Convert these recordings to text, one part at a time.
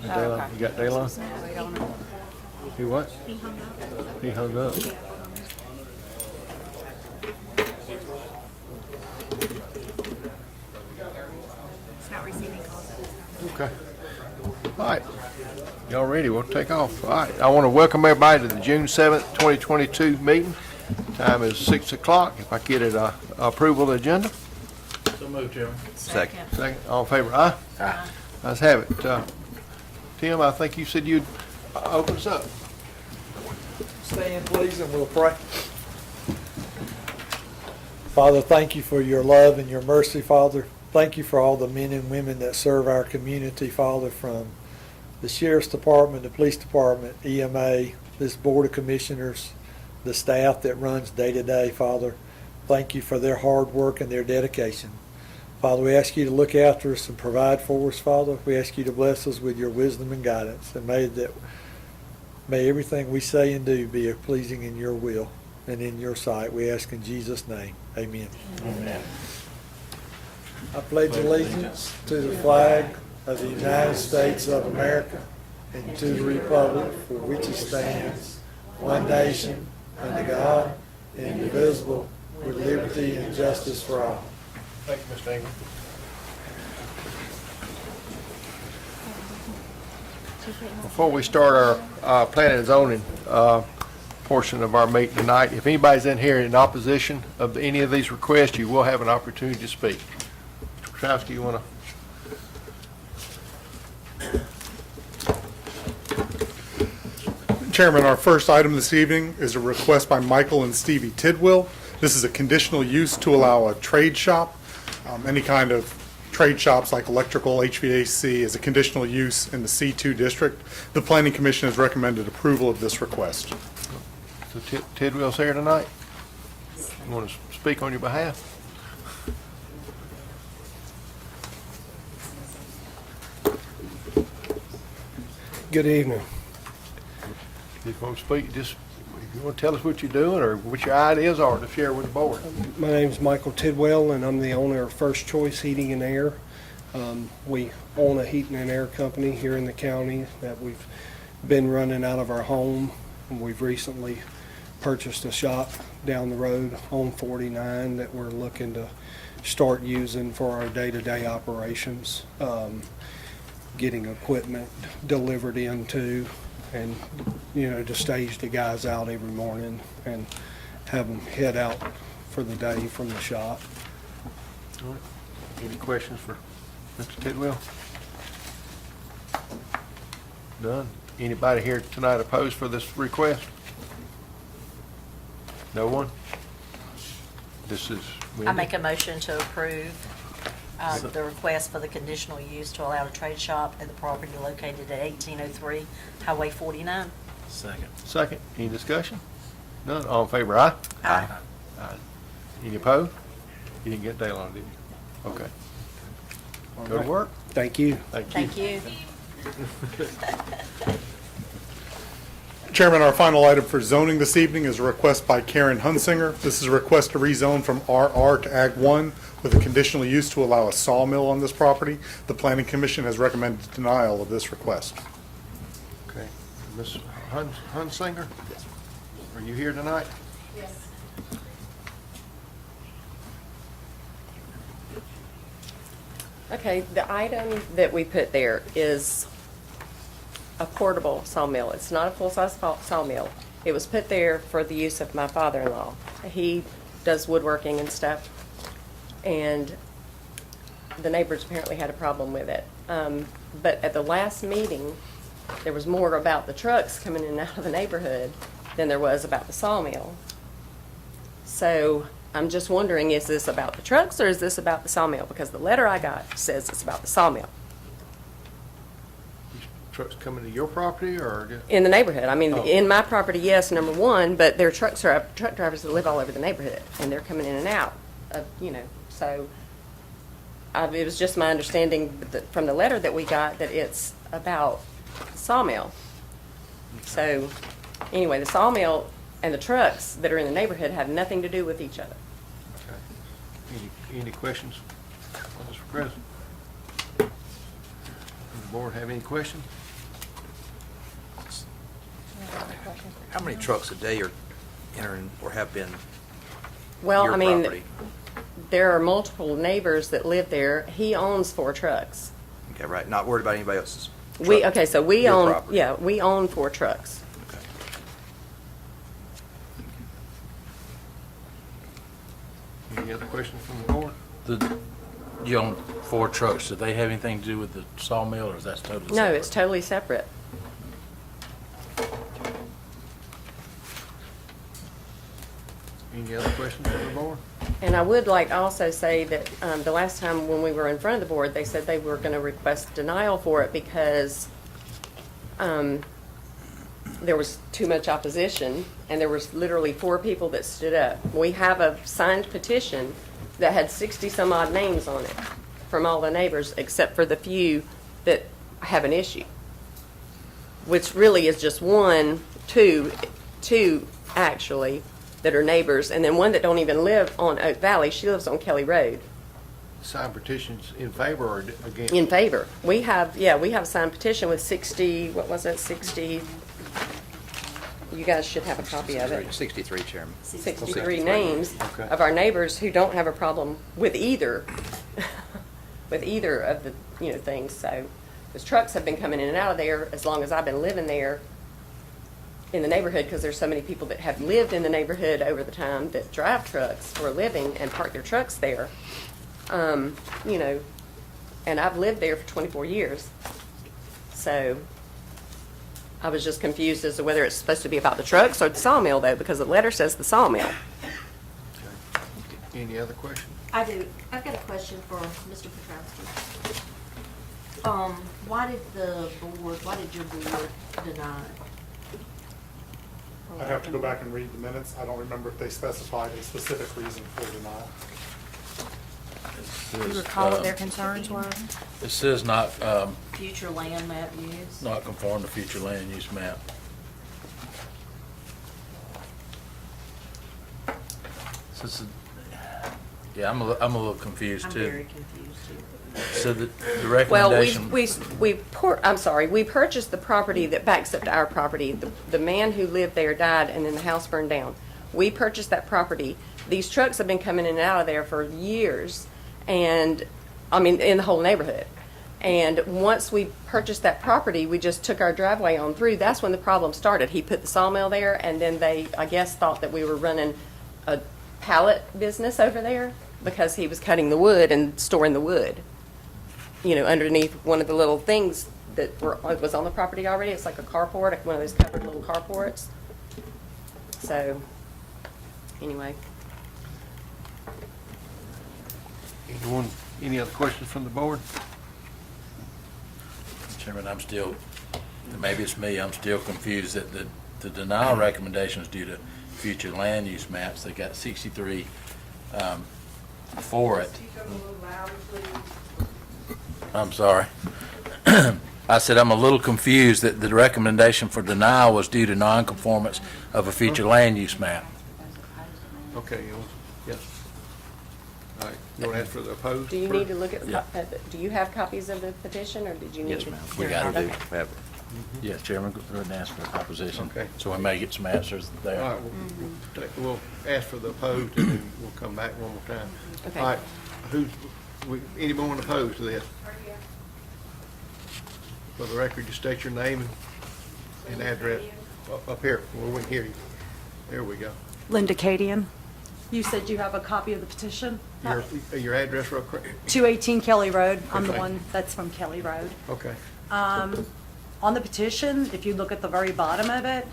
Okay. You got Daylon? Wait on it. He what? He hung up. It's not receiving calls. Okay. All right. Y'all ready? We'll take off. All right. I want to welcome everybody to the June 7th, 2022 meeting. Time is 6 o'clock. If I get it, approval of the agenda. So moved, Chairman. Second. Second. All in favor? Aye. Aye. Let's have it. Tim, I think you said you'd open us up. Stand, please, and we'll pray. Father, thank you for your love and your mercy, Father. Thank you for all the men and women that serve our community, Father, from the Sheriff's Department, the Police Department, EMA, this Board of Commissioners, the staff that runs day to day, Father. Thank you for their hard work and their dedication. Father, we ask you to look after us and provide for us, Father. We ask you to bless us with your wisdom and guidance, and may everything we say and do be pleasing in your will and in your sight. We ask in Jesus' name. Amen. Amen. I pledge allegiance to the flag of the United States of America and to the republic for which it stands, one nation, under God, indivisible, with liberty and justice for all. Thank you, Mr. Ingram. Before we start our planning and zoning portion of our meeting tonight, if anybody's in here in opposition of any of these requests, you will have an opportunity to speak. Mr. Petrowski, you want to? Chairman, our first item this evening is a request by Michael and Stevie Tidwell. This is a conditional use to allow a trade shop. Any kind of trade shops like electrical, HVAC is a conditional use in the C2 district. The Planning Commission has recommended approval of this request. So Tidwell's here tonight. You want to speak on your behalf? Good evening. If you want to speak, just if you want to tell us what you're doing or what your ideas are to share with the board. My name is Michael Tidwell, and I'm the owner of First Choice Heating and Air. We own a heating and air company here in the county that we've been running out of our home. And we've recently purchased a shop down the road on 49 that we're looking to start using for our day-to-day operations, getting equipment delivered into, and to stage the guys out every morning and have them head out for the day from the shop. All right. Any questions for Mr. Tidwell? None. Anybody here tonight opposed for this request? No one? This is Wendy. I make a motion to approve the request for the conditional use to allow a trade shop at the property located at 1803 Highway 49. Second. Second. Any discussion? None. All in favor, aye? Aye. Aye. Any opposed? You didn't get Dale on, did you? Okay. All Go to right. work. Thank you. Thank you. Thank you. Chairman, our final item for zoning this evening is a request by Karen Hunsinger. This is a request to rezone from RR to Ag 1 with a conditional use to allow a sawmill on this property. The Planning Commission has recommended denial of this request. Okay. Ms. Hunsinger? Are you here tonight? Okay, the item that we put there is a portable sawmill. It's not a full-size sawmill. It was put there for the use of my father-in-law. He does woodworking and stuff, and the neighbors apparently had a problem with it. But at the last meeting, there was more about the trucks coming in and out of the neighborhood than there was about the sawmill. So I'm just wondering, is this about the trucks or is this about the sawmill? Because the letter I got says it's about the sawmill. Trucks coming to your property or? In the neighborhood. I mean, Oh. in my property, yes, number one, but there are truck drivers that live all over the neighborhood, and they're coming in and out of, so it was just my understanding from the letter that we got that it's about sawmill. So, anyway, the sawmill and the trucks that are in the neighborhood have nothing to do with each other. Okay. Any questions on this request? Does the board have any questions? How many trucks a day are entering or have been Well, your I mean, property? there are multiple neighbors that live there. He owns 4 trucks. Okay, right, not worried about anybody else's We, truck. okay, so we Your own, property. yeah, we own 4 trucks. Okay. Any other questions from the board? You own 4 trucks. Do they have anything to do with the sawmill, or is that totally separate? No, it's totally separate. Any other questions from the board? And I would like to also say that the last time when we were in front of the board, they said they were going to request denial for it because there was too much opposition, and there was literally 4 people that stood up. We have a signed petition that had 60-some odd names on it from all the neighbors, except for the few that have an issue, which really is just two actually, that are neighbors, and then one that don't even live on Oak Valley. She lives on Kelly Road. Sign petitions in favor or against? In favor. We have a signed petition with 60, what was it, 60, you guys should have a copy of it. 63, Chairman. 63 names Okay. of our neighbors who don't have a problem with either, with either of the, things. So, those trucks have been coming in and out of there as long as I've been living there in the neighborhood, because there's so many people that have lived in the neighborhood over the time that drive trucks for a living and park their trucks there. And I've lived there for 24 years. So I was just confused as to whether it's supposed to be about the trucks or the sawmill, though, because the letter says the sawmill. Any other questions? I do. I've got a question for Mr. Petrowski. Why did your board deny it? I'd have to go back and read the minutes. I don't remember if they specified a specific reason for denial. It Do you says, recall what their concerns were? It says not Future land map use? not conform to future land use map. Yeah, I'm a little confused I'm too. very confused too. So the Well, recommendation. we purchased the property that backs up to our property. The man who lived there died, and then the house burned down. We purchased that property. These trucks have been coming in and out of there for years, and, in the whole neighborhood. And once we purchased that property, we just took our driveway on through. That's when the problem started. He put the sawmill there, and then they, I guess, thought that we were running a pallet business over there because he was cutting the wood and storing the wood, underneath one of the little things that was on the property already. It's like a carport, one of those covered little carports. So, anyway. Any other questions from the board? Chairman, maybe it's me, I'm still confused that the denial recommendation is due to future land use maps. They got 63 for it. I'm sorry. I said I'm a little confused that the recommendation for denial was due to nonconformance of a future land use map. Okay, yes. All right, you want to ask for the opposed? Do you need to look at, Yeah. do you have copies of the petition, or did you need to? We got it. Okay. Yes, Chairman, go ahead and ask for opposition. Okay. So we may get some answers All there. right, we'll ask for the opposed, and then we'll come back one more time. Okay. All right, anyone opposed to this? For the record, just state your name and address up here, where we can hear you. There we go. Linda Cadian. You said you have a copy of the petition? Your address real quick? 218 Kelly Road. I'm the Okay. one that's from Kelly Road. Okay. On the petition, if you look at the very bottom of it,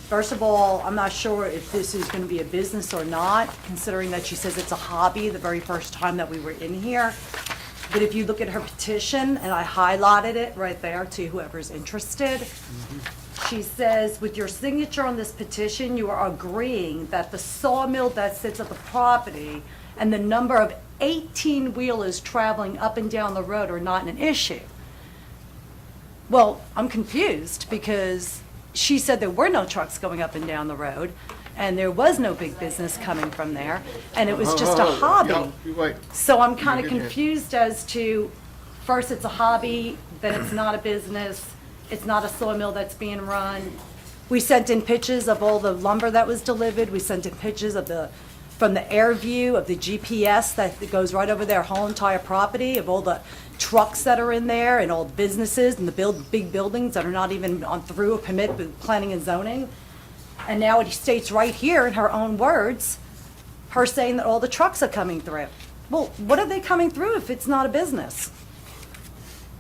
first of all, I'm not sure if this is going to be a business or not, considering that she says it's a hobby the very first time that we were in here. But if you look at her petition, and I highlighted it right there to whoever's interested, she says, with your signature on this petition, you are agreeing that the sawmill that sits at the property and the number of 18-wheelers traveling up and down the road are not an issue. Well, I'm confused because she said there were no trucks going up and down the road, and there was no big business coming from there, and it was just a hobby. Y'all, you wait. So I'm kind of You're good. confused as to, first it's a hobby, then it's not a business, it's not a sawmill that's being run. We sent in pictures of all the lumber that was delivered. We sent in pictures of from the air view of the GPS that goes right over their whole entire property, of all the trucks that are in there and all the businesses and the big buildings that are not even on through a permit with planning and zoning. And now it states right here in her own words, her saying that all the trucks are coming through. Well, what are they coming through if it's not a business?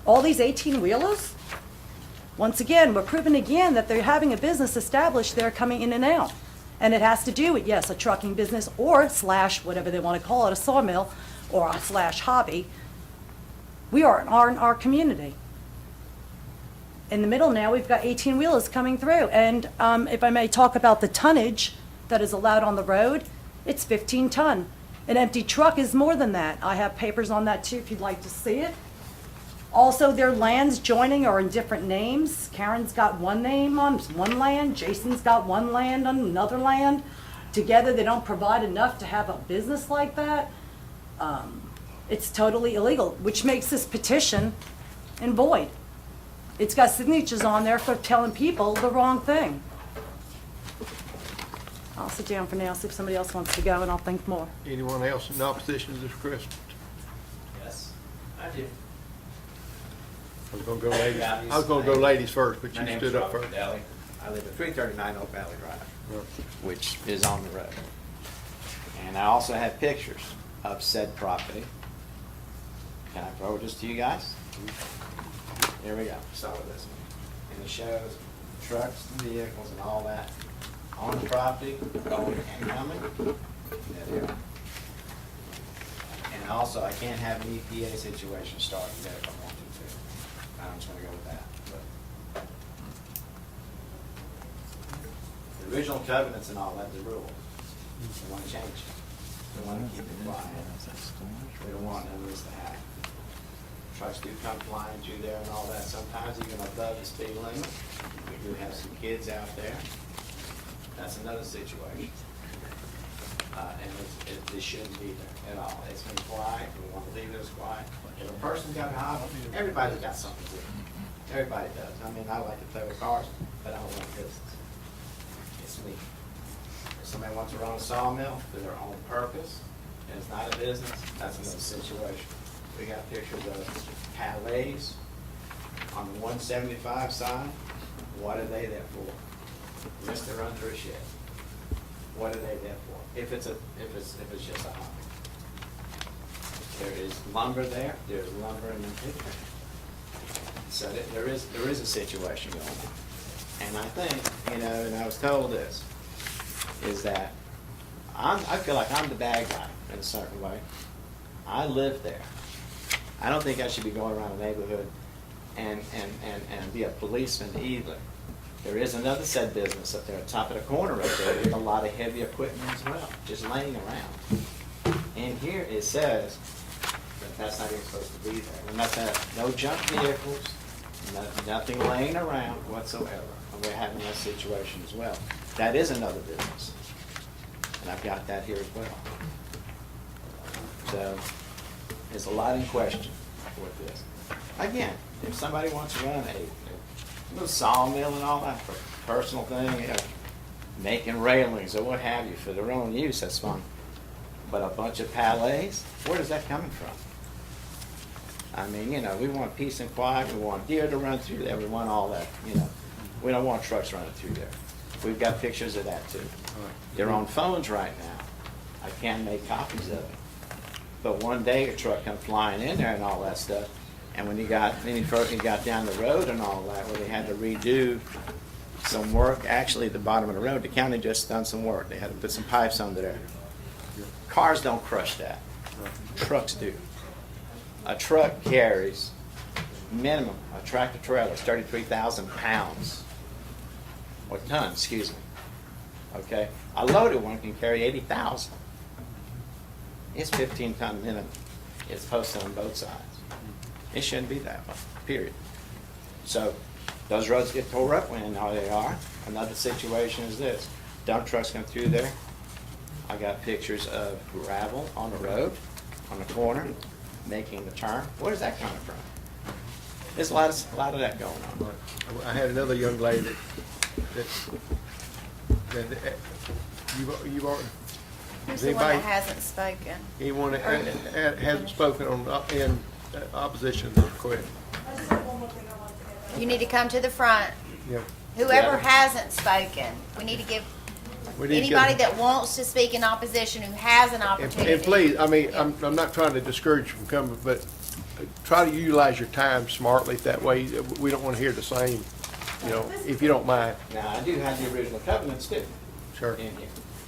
All these 18-wheelers? Once again, we're proving again that they're having a business established, they're coming in and out. And it has to do with, yes, a trucking business or slash, whatever they want to call it, a sawmill or a slash hobby. We are in our community. In the middle now, we've got 18-wheelers coming through. And if I may talk about the tonnage that is allowed on the road, it's 15 ton. An empty truck is more than that. I have papers on that too, if you'd like to see it. Also, their lands joining are in different names. Karen's got one name on one land, Jason's got one land on another land. Together, they don't provide enough to have a business like that. It's totally illegal, which makes this petition in void. It's got signatures on there for telling people the wrong thing. I'll sit down for now, see if somebody else wants to go, and I'll think more. Anyone else in opposition to this request? Yes, I do. I was gonna go ladies first, but My you name's stood up Robert first. Daly. I live at 339 Oak Valley Drive, which is on the road. And I also have pictures of said property. Can I forward this to you guys? Here we go. Start with this one. And it shows trucks and vehicles and all that on the property, going and coming. There they are. And also, I can't have an EPA situation starting there if I want to. I'm just gonna go with that. But the original covenants and all that, the rules, we want to change it. We want to keep it quiet. We don't want none of this to happen. Trucks do come flying through there and all that, sometimes even above the speed limit. We do have some kids out there. That's another situation. And this shouldn't be there at all. It's been quiet, we want to leave it as quiet. If a person's got a hobby, everybody's got something to do. Everybody does. I mean, I like to play with cars, but I don't want business. It's me. If somebody wants to run a sawmill for their own purpose, and it's not a business, that's another situation. We got pictures of palets on the 175 side. What are they there for? Just to run through a shed. What are they there for? If it's just a hobby. There is lumber there. There's lumber in the picture. So there is a situation going on. And I think, and I was told this, is that I feel like I'm the bad guy in a certain way. I live there. I don't think I should be going around the neighborhood and be a policeman either. There is another said business up there at the top of the corner right there with a lot of heavy equipment as well, just laying around. And here it says that that's not even supposed to be there. And that's no junk vehicles, nothing laying around whatsoever. And we're having that situation as well. That is another business. And I've got that here as well. So there's a lot in question with this. Again, if somebody wants to run a little sawmill and all that for personal thing, making railings or what have you for their own use, that's fine. But a bunch of palets, where is that coming from? I mean, we want peace and quiet. We want deer to run through there. We want all that, We don't want trucks running through there. We've got pictures of that too. They're on phones right now. I can't make copies of it. But one day a truck come flying in there and all that stuff. And when he got down the road and all that, where they had to redo some work, actually at the bottom of the road, the county just done some work. They had to put some pipes under there. Cars don't crush that. Trucks do. A truck carries minimum, a tractor trailer is 33,000 pounds. Or tons, excuse me. Okay? A loaded one can carry 80,000. It's 15 ton minimum. It's posted on both sides. It shouldn't be that way, period. So those roads get tore up when they are. Another situation is this. Dump trucks come through there. I got pictures of gravel on the road, on the corner, making the turn. Where is that coming from? There's a lot of that going on. I had another young lady that you've already, Who's Does the one that anybody- hasn't spoken? anyone that hasn't spoken in opposition to the request? You need to come to the front. Yep. Whoever hasn't spoken, we need to give We need to anybody get- that wants to speak an opposition who has an opportunity. And please, I mean, I'm not trying to discourage you from coming, but try to utilize your time smartly. That way, we don't want to hear the same, if you don't mind. Now, I do have the original covenants too. Sure. In here.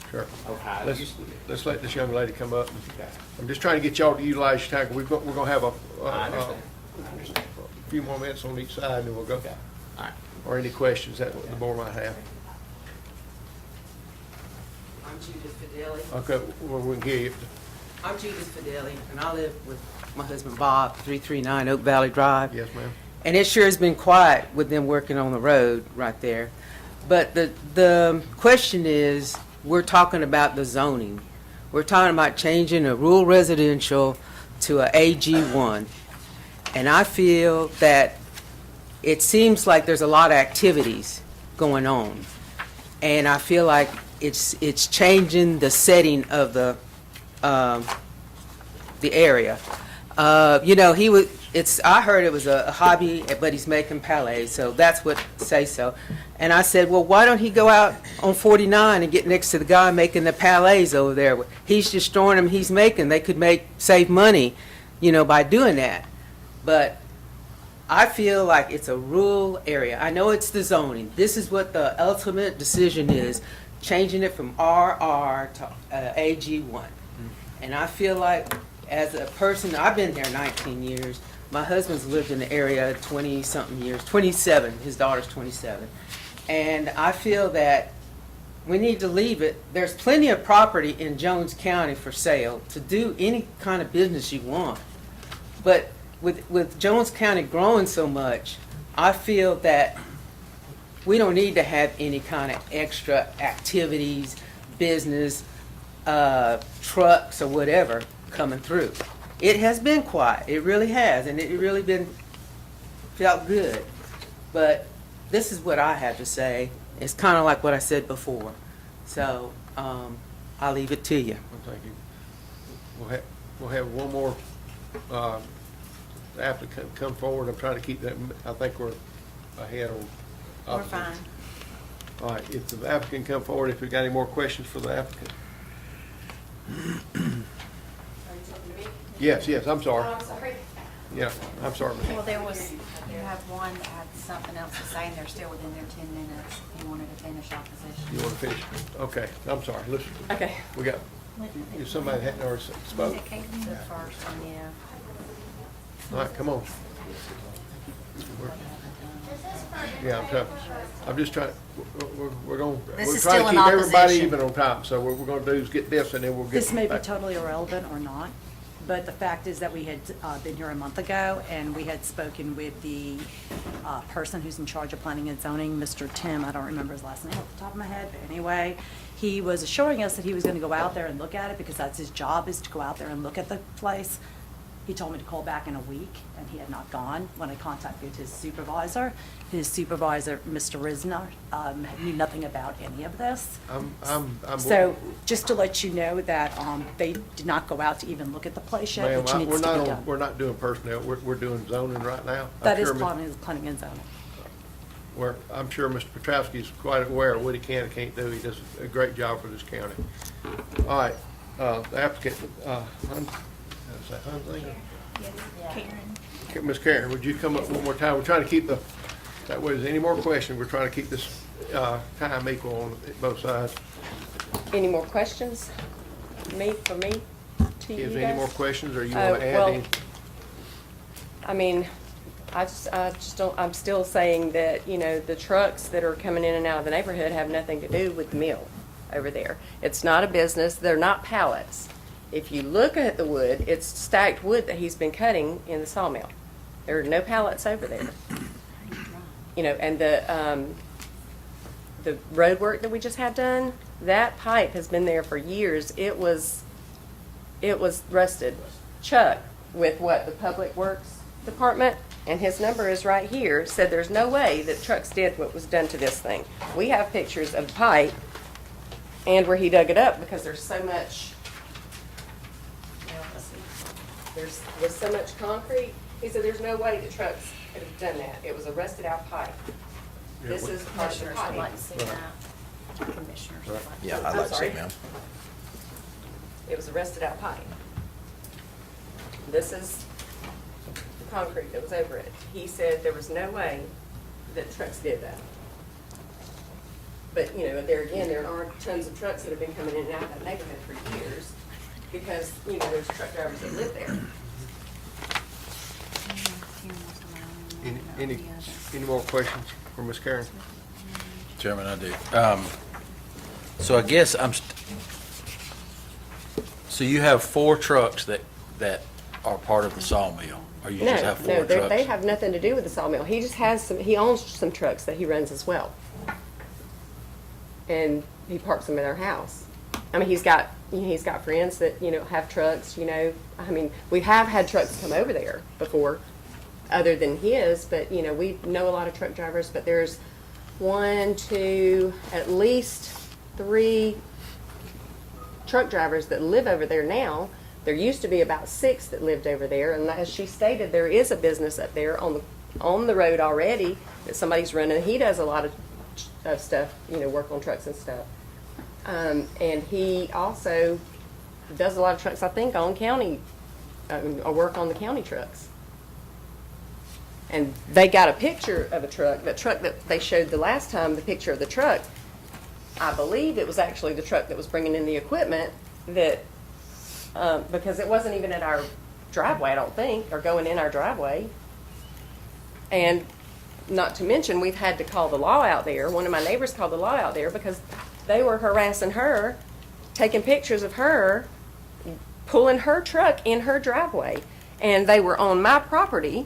Sure. Of how it Let's, used to be. let's let this young lady come up. Okay. I'm just trying to get y'all to utilize your time. We're going to have I understand. a few more minutes on each side, and then we'll go. Okay. All right. Or any questions that the board might have. I'm Judith Fidelli. Okay, well, we can hear you. I'm Judith Fidelli, and I live with my husband Bob, 339 Oak Valley Drive. Yes, ma'am. And it sure has been quiet with them working on the road right there. But the question is, we're talking about the zoning. We're talking about changing a rural residential to a AG1. And I feel that it seems like there's a lot of activities going on. And I feel like it's changing the setting of the area. I heard it was a hobby, but he's making palets, so that's what say so. And I said, well, why don't he go out on 49 and get next to the guy making the palets over there? He's just storing them he's making. They could save money, by doing that. But I feel like it's a rural area. I know it's the zoning. This is what the ultimate decision is, changing it from RR to AG1. And I feel like, as a person, I've been there 19 years. My husband's lived in the area 20-something years, 27. His daughter's 27. And I feel that we need to leave it. There's plenty of property in Jones County for sale to do any kind of business you want. But with Jones County growing so much, I feel that we don't need to have any kind of extra activities, business, trucks or whatever coming through. It has been quiet. It really has, and it really felt good. But this is what I have to say. It's kind of like what I said before. So I'll leave it to you. Well, thank you. We'll have one more applicant come forward. I'm trying to keep that, I think we're ahead on. We're fine. All right, if the applicant come forward, if we got any more questions for the applicant. Yes, I'm sorry. Oh, I'm sorry. Yeah, I'm sorry. Ms. Well, you have one that had something else to say, and they're still within their 10 minutes. You wanted to finish opposition. You want to finish? Okay, I'm sorry. Listen, Okay. we got, if somebody hadn't already spoke. The first one, yeah. All right, come on. Yeah, I'm just trying, we're going, This we're is trying still to in keep everybody opposition. even on time. So what we're going to do is get this and then we'll get This may be back. totally irrelevant or not, but the fact is that we had been here a month ago, and we had spoken with the person who's in charge of planning and zoning, Mr. Tim, I don't remember his last name off the top of my head, but anyway, he was assuring us that he was going to go out there and look at it, because that's his job, is to go out there and look at the place. He told me to call back in a week, and he had not gone. When I contacted his supervisor, Mr. Risner, knew nothing about any of this. So, just to let you know that they did not go out to even look at the place yet, Ma'am, which needs to be done. we're not doing personnel, we're doing zoning right now. That is planning and zoning. I'm sure Mr. Petrowski is quite aware of what he can and can't do. He does a great job for this county. All right, the applicant, Ms. Karen, would you come up one more time? We're trying to keep that way, is any more questions? We're trying to keep this time equal on both sides. Any more questions? For me, to you Is there any more guys? questions, or you want to add well, any? I mean, I just don't, I'm still saying that, the trucks that are coming in and out of the neighborhood have nothing to do with the mill over there. It's not a business. They're not pallets. If you look at the wood, it's stacked wood that he's been cutting in the sawmill. There are no pallets over there. And the road work that we just had done, that pipe has been there for years. It was rusted. Chuck, with the Public Works Department, and his number is right here, said there's no way that trucks did what was done to this thing. We have pictures of the pipe and where he dug it up because there's so much, well, let's see. There's so much concrete. He said there's no way the trucks could have done that. It was a rusted out pipe. This is part of the Commissioners would like pipe. to see that. Commissioners would like to. Yeah, I'm I'd like to see sorry. it, ma'am. It was a rusted out pipe. This is the concrete that was over it. He said there was no way that trucks did that. But, you know, there again, there are tons of trucks that have been coming in and out of that neighborhood for years because, you know, there's truck drivers that live there. Any more questions for Ms. Karen? Chairman, I do. So I guess so you have 4 trucks that are part of the sawmill, or you just have 4 No, trucks? they have nothing to do with the sawmill. He just has he owns some trucks that he runs as well. And he parks them in our house. I mean, he's got friends that, you know, have trucks, you know. I mean, we have had trucks come over there before, other than his, but, you know, we know a lot of truck drivers, but there's 1, 2, at least 3 truck drivers that live over there now. There used to be about 6 that lived over there, and as she stated, there is a business up there on the road already that somebody's running. He does a lot of stuff, you know, work on trucks and stuff. And he also does a lot of trucks, I think, on county, or work on the county trucks. And they got a picture of a truck, the truck that they showed the last time, the picture of the truck. I believe it was actually the truck that was bringing in the equipment that, because it wasn't even in our driveway, I don't think, or going in our driveway. And not to mention, we've had to call the law out there. One of my neighbors called the law out there because they were harassing her, taking pictures of her, pulling her truck in her driveway. And they were on my property.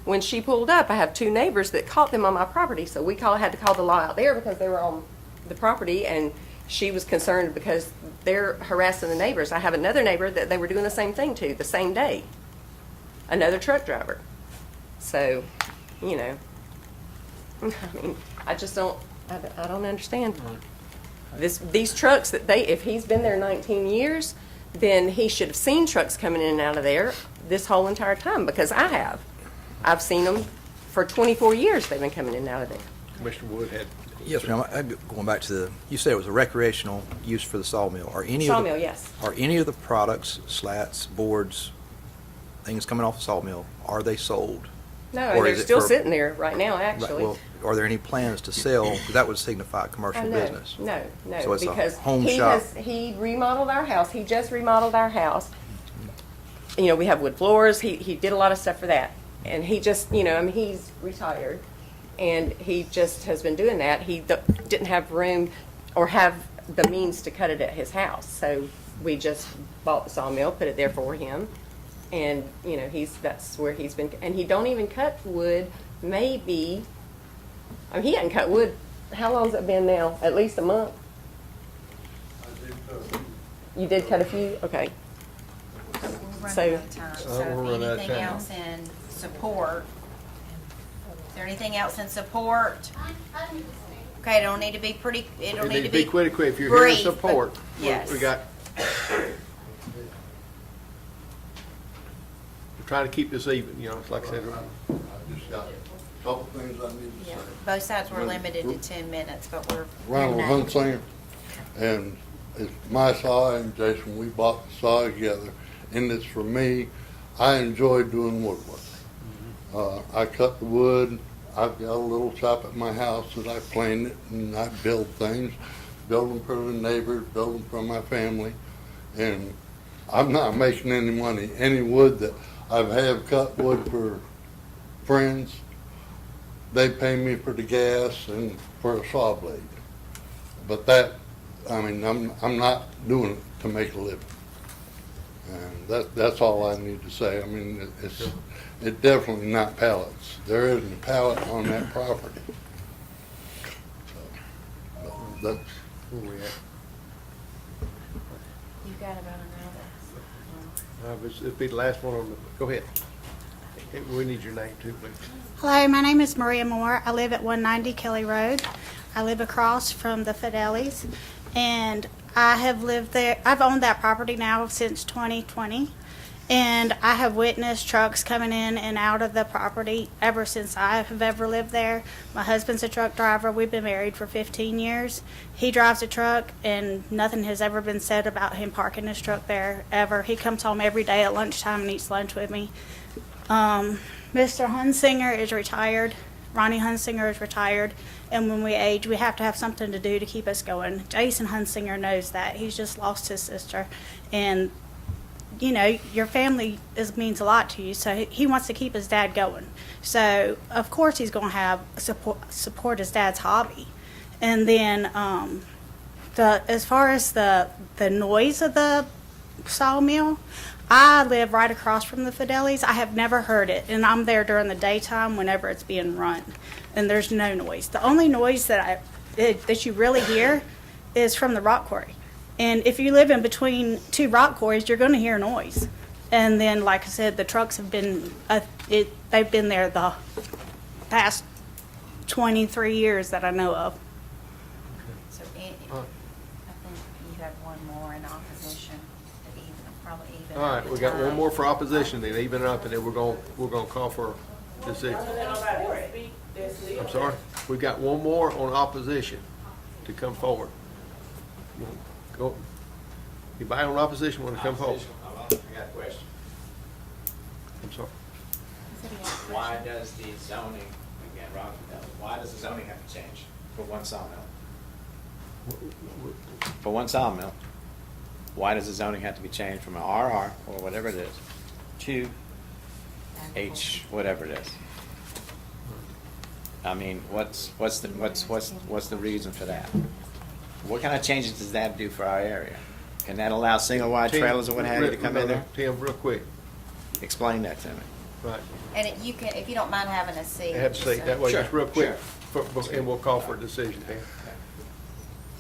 When she pulled up, I have 2 neighbors that caught them on my property. So we had to call the law out there because they were on the property, and she was concerned because they're harassing the neighbors. I have another neighbor that they were doing the same thing to the same day. Another truck driver. So, you know, I mean, I just don't understand. These trucks that if he's been there 19 years, then he should have seen trucks coming in and out of there this whole entire time, because I have. I've seen them for 24 years. They've been coming in and out of there. Commissioner Wood had. Yes, ma'am. Going back to you said it was a recreational use for the sawmill. Sawmill, yes. Are any of the products, slats, boards, things coming off the sawmill, are they sold? No, Or they're is it still for- sitting there right now, Right, actually. well, are there any plans to sell? 'Cause that would signify commercial No, business. no, So it's a because home shop. he remodeled our house. He just remodeled our house. You know, we have wood floors. He did a lot of stuff for that. And he just, you know, I mean, he's retired, and he just has been doing that. He didn't have room or have the means to cut it at his house. So we just bought the sawmill, put it there for him. And, you know, that's where he's been, and he don't even cut wood, maybe, I mean, he hadn't cut wood, how long's it been now? At least a month? You did cut a few? Okay. We're So- running out of time, we're so running out of anything time. else in support? Is there anything else in support? Okay, it'll need to be pretty, it'll need to be quick. If you're here to brief, support, but- yes. we got. We're trying to keep this even, you know, it's like I said. I just got a couple things I need to Yeah, say. both sides were limited to 10 minutes, but we're. Ronald Hunsinger, and it's my saw and Jason, we bought the saw together, and it's for me. I enjoy doing woodwork. I cut the wood. I've got a little shop at my house that I plane it and I build things, build them for the neighbors, build them for my family, and I'm not making any money. Any wood that I have cut wood for friends, they pay me for the gas and for a saw blade. But that, I mean, I'm not doing it to make a living. And that's all I need to say. I mean, it's definitely not pallets. There isn't a pallet on that property. So, that's Where we at? You've got about an hour. It'll be the last one on the, go ahead. We need your name too, please. Hello, my name is Maria Moore. I live at 190 Kelly Road. I live across from the Fidelis, and I have lived there. I've owned that property now since 2020, and I have witnessed trucks coming in and out of the property ever since I have ever lived there. My husband's a truck driver. We've been married for 15 years. He drives a truck, and nothing has ever been said about him parking his truck there, ever. He comes home every day at lunchtime and eats lunch with me. Mr. Hunsinger is retired. Ronnie Hunsinger is retired. And when we age, we have to have something to do to keep us going. Jason Hunsinger knows that. He's just lost his sister. And, you know, your family means a lot to you. So he wants to keep his dad going. So, of course, he's going to have support his dad's hobby. And then as far as the noise of the sawmill, I live right across from the Fidelis. I have never heard it, and I'm there during the daytime whenever it's being run, and there's no noise. The only noise that you really hear is from the rock quarry. And if you live in between two rock quarries, you're going to hear noise. And then, like I said, the trucks have been they've been there the past 23 years that I know of. So I think you have one more in opposition, to even, probably even. All right, we got one more for opposition, then even it up, and then we're gonna call for a decision. I'm sorry? We've got one more on opposition to come forward. Go. Anybody on opposition want to come forward? I got a question. I'm sorry. Why does the zoning, again, Rob, why does the zoning have to change for one sawmill? For one sawmill, why does the zoning have to be changed from an RR or whatever it is to H, whatever it is? I mean, what's the reason for that? What kind of changes does that do for our area? Can that allow single wide trailers or what have you to come in there? Tim, real quick. Explain that to me. Right. And you can, if you don't mind having a seat. Have a seat, that way, Sure, just real quick, sure. and we'll call for a decision, Tim.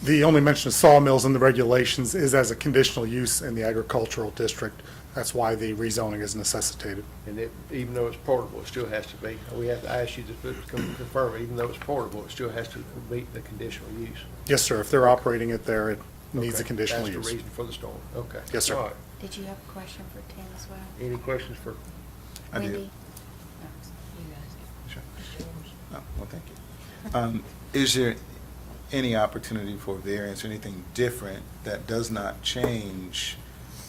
The only mention of sawmills in the regulations is as a conditional use in the agricultural district. That's why the rezoning is necessitated. And even though it's portable, it still has to be. We have to ask you to confirm, even though it's portable, it still has to meet the conditional use. Yes, sir. If they're operating it there, it needs a Okay, conditional That's use. the reason for the storm. Okay. Yes, sir. All right. Did you have a question for Tim as well? Any questions for? I do. Wendy? Sure. Oh, well, thank you. Is there any opportunity for variance or anything different that does not change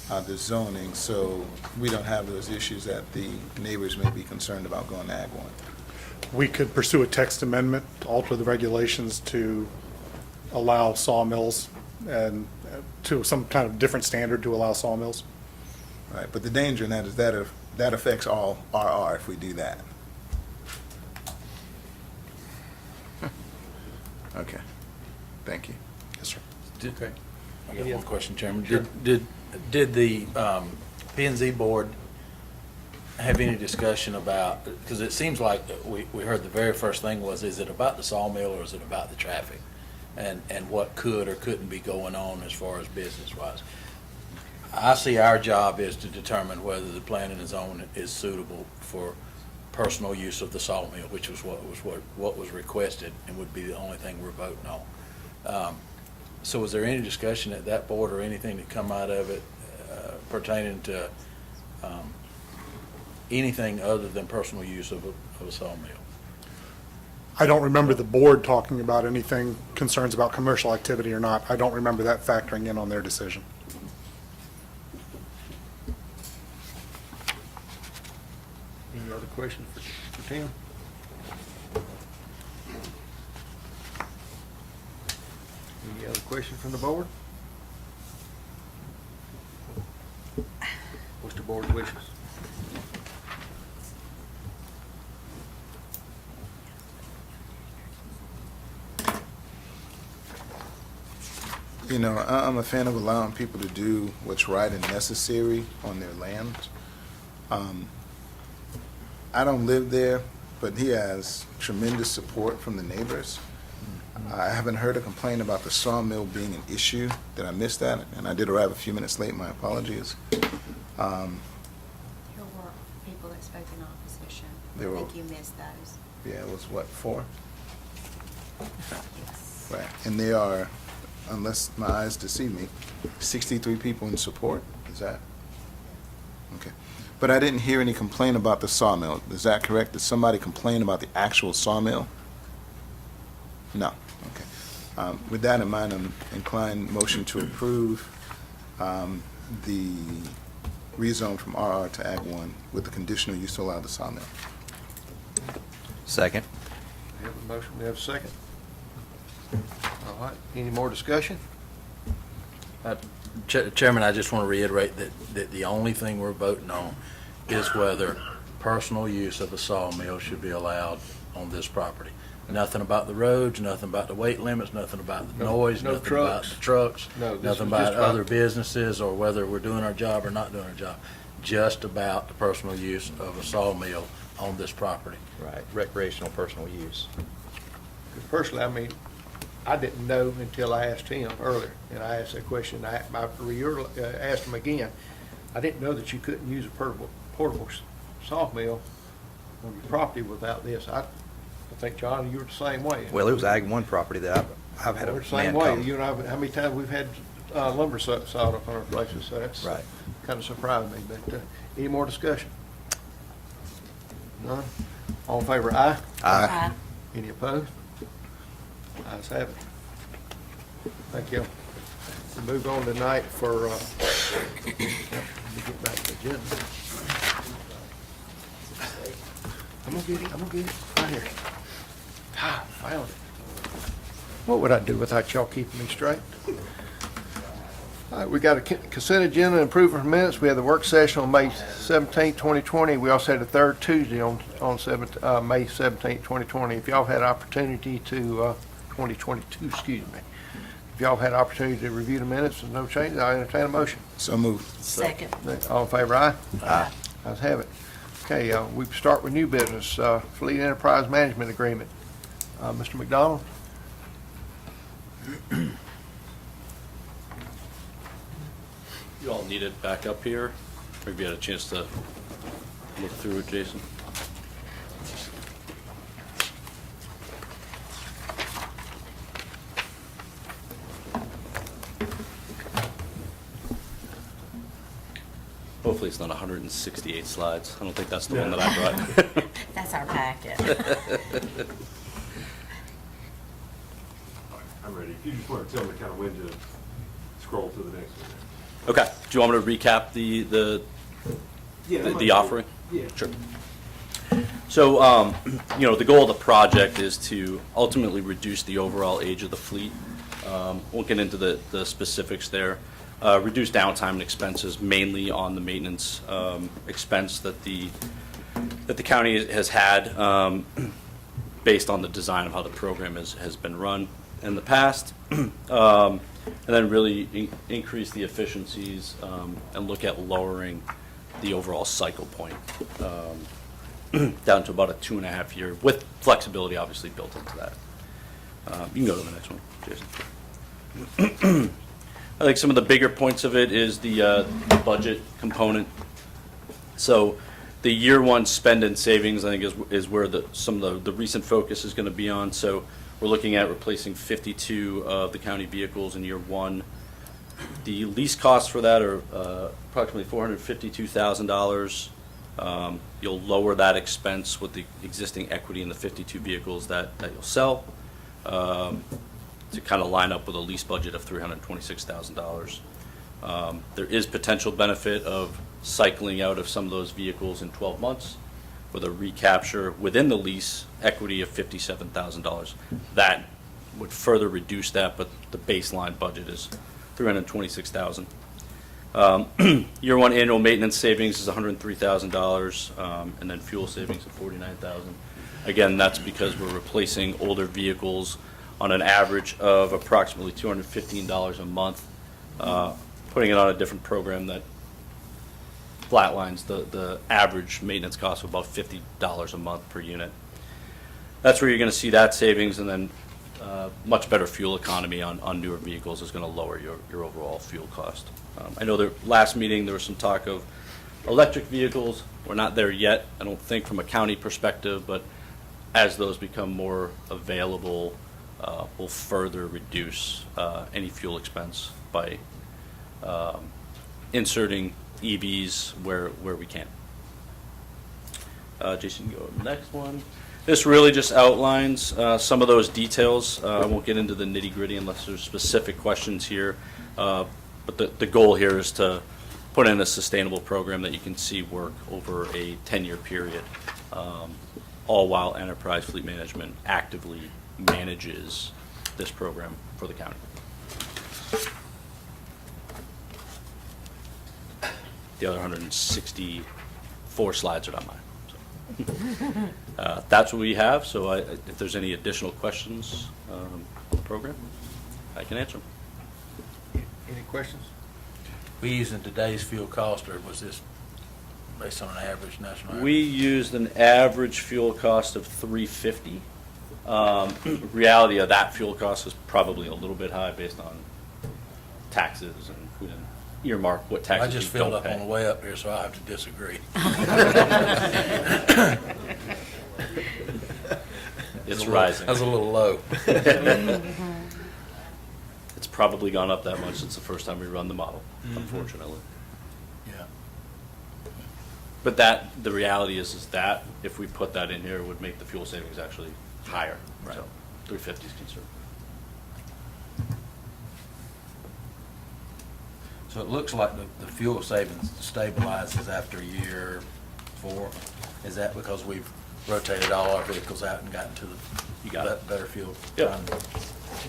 the zoning, so we don't have those issues that the neighbors may be concerned about going to Ag 1? We could pursue a text amendment to alter the regulations to allow sawmills and to some kind of different standard to allow sawmills. Right, but the danger in that is that that affects all RR if we do that. Okay, thank you. Yes, sir. Okay. I got one question, Chairman. Did the P&Z board have any discussion about, because it seems like we heard the very first thing was, is it about the sawmill or is it about the traffic? And what could or couldn't be going on as far as business-wise? I see our job is to determine whether the planning and zoning is suitable for personal use of the sawmill, which was what was requested and would be the only thing we're voting on. So was there any discussion at that board or anything that come out of it pertaining to anything other than personal use of a sawmill? I don't remember the board talking about anything, concerns about commercial activity or not. I don't remember that factoring in on their decision. Any other questions for Tim? Any other questions from the board? What's the board's wishes? You know, I'm a fan of allowing people to do what's right and necessary on their land. I don't live there, but he has tremendous support from the neighbors. I haven't heard a complaint about the sawmill being an issue. Did I miss that? And I did arrive a few minutes late. My apologies. He'll work with people that spoke in opposition. I There were, think you missed those. yeah, it was what, 4? Yes. Right, and there are, unless my eyes deceive me, 63 people in support, is that? Okay. But I didn't hear any complaint about the sawmill, is that correct? Did somebody complain about the actual sawmill? No, okay. With that in mind, I'm inclined motion to approve the rezone from RR to Ag 1 with the conditional use to allow the sawmill. Second. We have a motion, we have a second. All right, any more discussion? Chairman, I just want to reiterate that the only thing we're voting on is whether personal use of a sawmill should be allowed on this property. Nothing about the roads, nothing about the weight limits, nothing about the noise, no nothing about trucks. the trucks, No, this nothing is about just about- other businesses or whether we're doing our job or not doing our job. Just about the personal use of a sawmill on this property. Right, recreational personal use. 'Cause personally, I mean, I didn't know until I asked him earlier, and I asked that question, I asked him again. I didn't know that you couldn't use a portable sawmill on your property without this. I think, John, you were the same way. Well, it was Ag 1 property that I've had a We're the man same way. come. You and I, how many times we've had lumber sawed up on our places, so that's Right. kind of surprised me. But any more discussion? None? All in favor, aye? Aye. Any opposed? Ayes have it. Thank you. We move on tonight for, let me get back to the agenda. I'm gonna get it, right here. Ah, found it. What would I do without y'all keeping me straight? All right, we got a consent agenda and approval of minutes. We had the work session on May 17th, 2020. We also had a third Tuesday on May 17th, 2020. If y'all had opportunity to, 2022, excuse me. If y'all had opportunity to review the minutes with no changes, I entertain a motion. So moved. Second. All in favor, aye? Aye. Ayes have it. Okay, we start with new business, Fleet Enterprise Management Agreement. Mr. McDonald? You all need it back up here, or have you had a chance to look through it, Jason? Hopefully it's not 168 slides. I don't think that's the one that I brought. That's our packet. I'm ready. If you just want to tell me kind of when to scroll to the next one. Okay, do you want me to recap the offering? Yeah. Sure. So, the goal of the project is to ultimately reduce the overall age of the fleet. Won't get into the specifics there. Reduce downtime and expenses, mainly on the maintenance expense that the county has had based on the design of how the program has been run in the past. And then really increase the efficiencies and look at lowering the overall cycle point down to about a 2.5 year, with flexibility obviously built into that. You can go to the next one, Jason. I think some of the bigger points of it is the budget component. So the year one spend and savings, I think, is where some of the recent focus is going to be on. So we're looking at replacing 52 of the county vehicles in year one. The lease costs for that are approximately $452,000. You'll lower that expense with the existing equity in the 52 vehicles that you'll sell to kind of line up with a lease budget of $326,000. There is potential benefit of cycling out of some of those vehicles in 12 months with a recapture within the lease equity of $57,000. That would further reduce that, but the baseline budget is $326,000. Year one annual maintenance savings is $103,000, and then fuel savings of $49,000. Again, that's because we're replacing older vehicles on an average of approximately $215 a month, putting it on a different program that flatlines the average maintenance cost of about $50 a month per unit. That's where you're going to see that savings, and then much better fuel economy on newer vehicles is going to lower your overall fuel cost. I know that last meeting there was some talk of Electric vehicles, we're not there yet, I don't think, from a county perspective, but as those become more available, we'll further reduce any fuel expense by inserting EVs where we can. Jason, you go to the next one. This really just outlines some of those details. I won't get into the nitty-gritty unless there's specific questions here. But the goal here is to put in a sustainable program that you can see work over a 10-year period, all while Enterprise Fleet Management actively manages this program for the county. The other 164 slides are not mine. So. That's what we have, so if there's any additional questions on the program, I can answer them. Any questions? We using today's fuel cost, or was this based on an average national average? We used an average fuel cost of $3.50. Reality of that fuel cost is probably a little bit high based on taxes, and we didn't earmark what I taxes just we don't filled up pay. on the way up here, so I have to disagree. It's rising. That's a little low. It's probably gone up that much since the first time we run the model, Mhm. unfortunately. Yeah. But the reality is that if we put that in here, it would make the fuel savings actually higher. Right. So 350 is conservative. So it looks like the fuel savings stabilizes after year 4. Is that because we've rotated all our vehicles out and gotten to the better fuel? Yeah.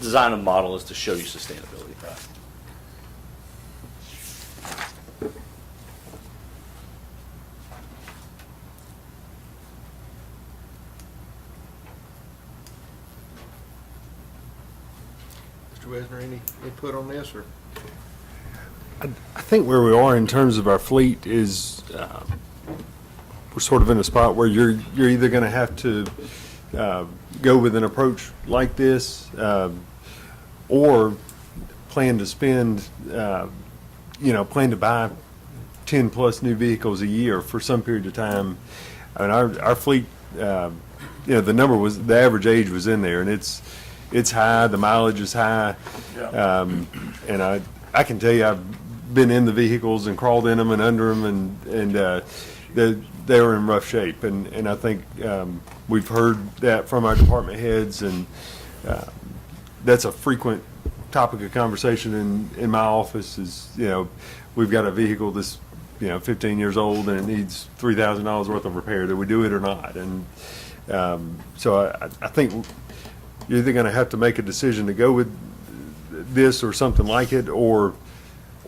Design a model is to show you sustainability. Right. Mr. Wesner, any input on this, or? I think where we are in terms of our fleet is we're sort of in a spot where you're either going to have to go with an approach like this or plan to spend, plan to buy 10 plus new vehicles a year for some period of time. I mean, our fleet, the number was, the average age was in there, and it's high, the mileage is high. Yeah. And I can tell you, I've been in the vehicles and crawled in them and under them, and they were in rough shape. And I think we've heard that from our department heads, and that's a frequent topic of conversation in my office is, we've got a vehicle that's, 15 years old and it needs $3,000 worth of repair. Do we do it or not? And so I think you're either going to have to make a decision to go with this or something like it, or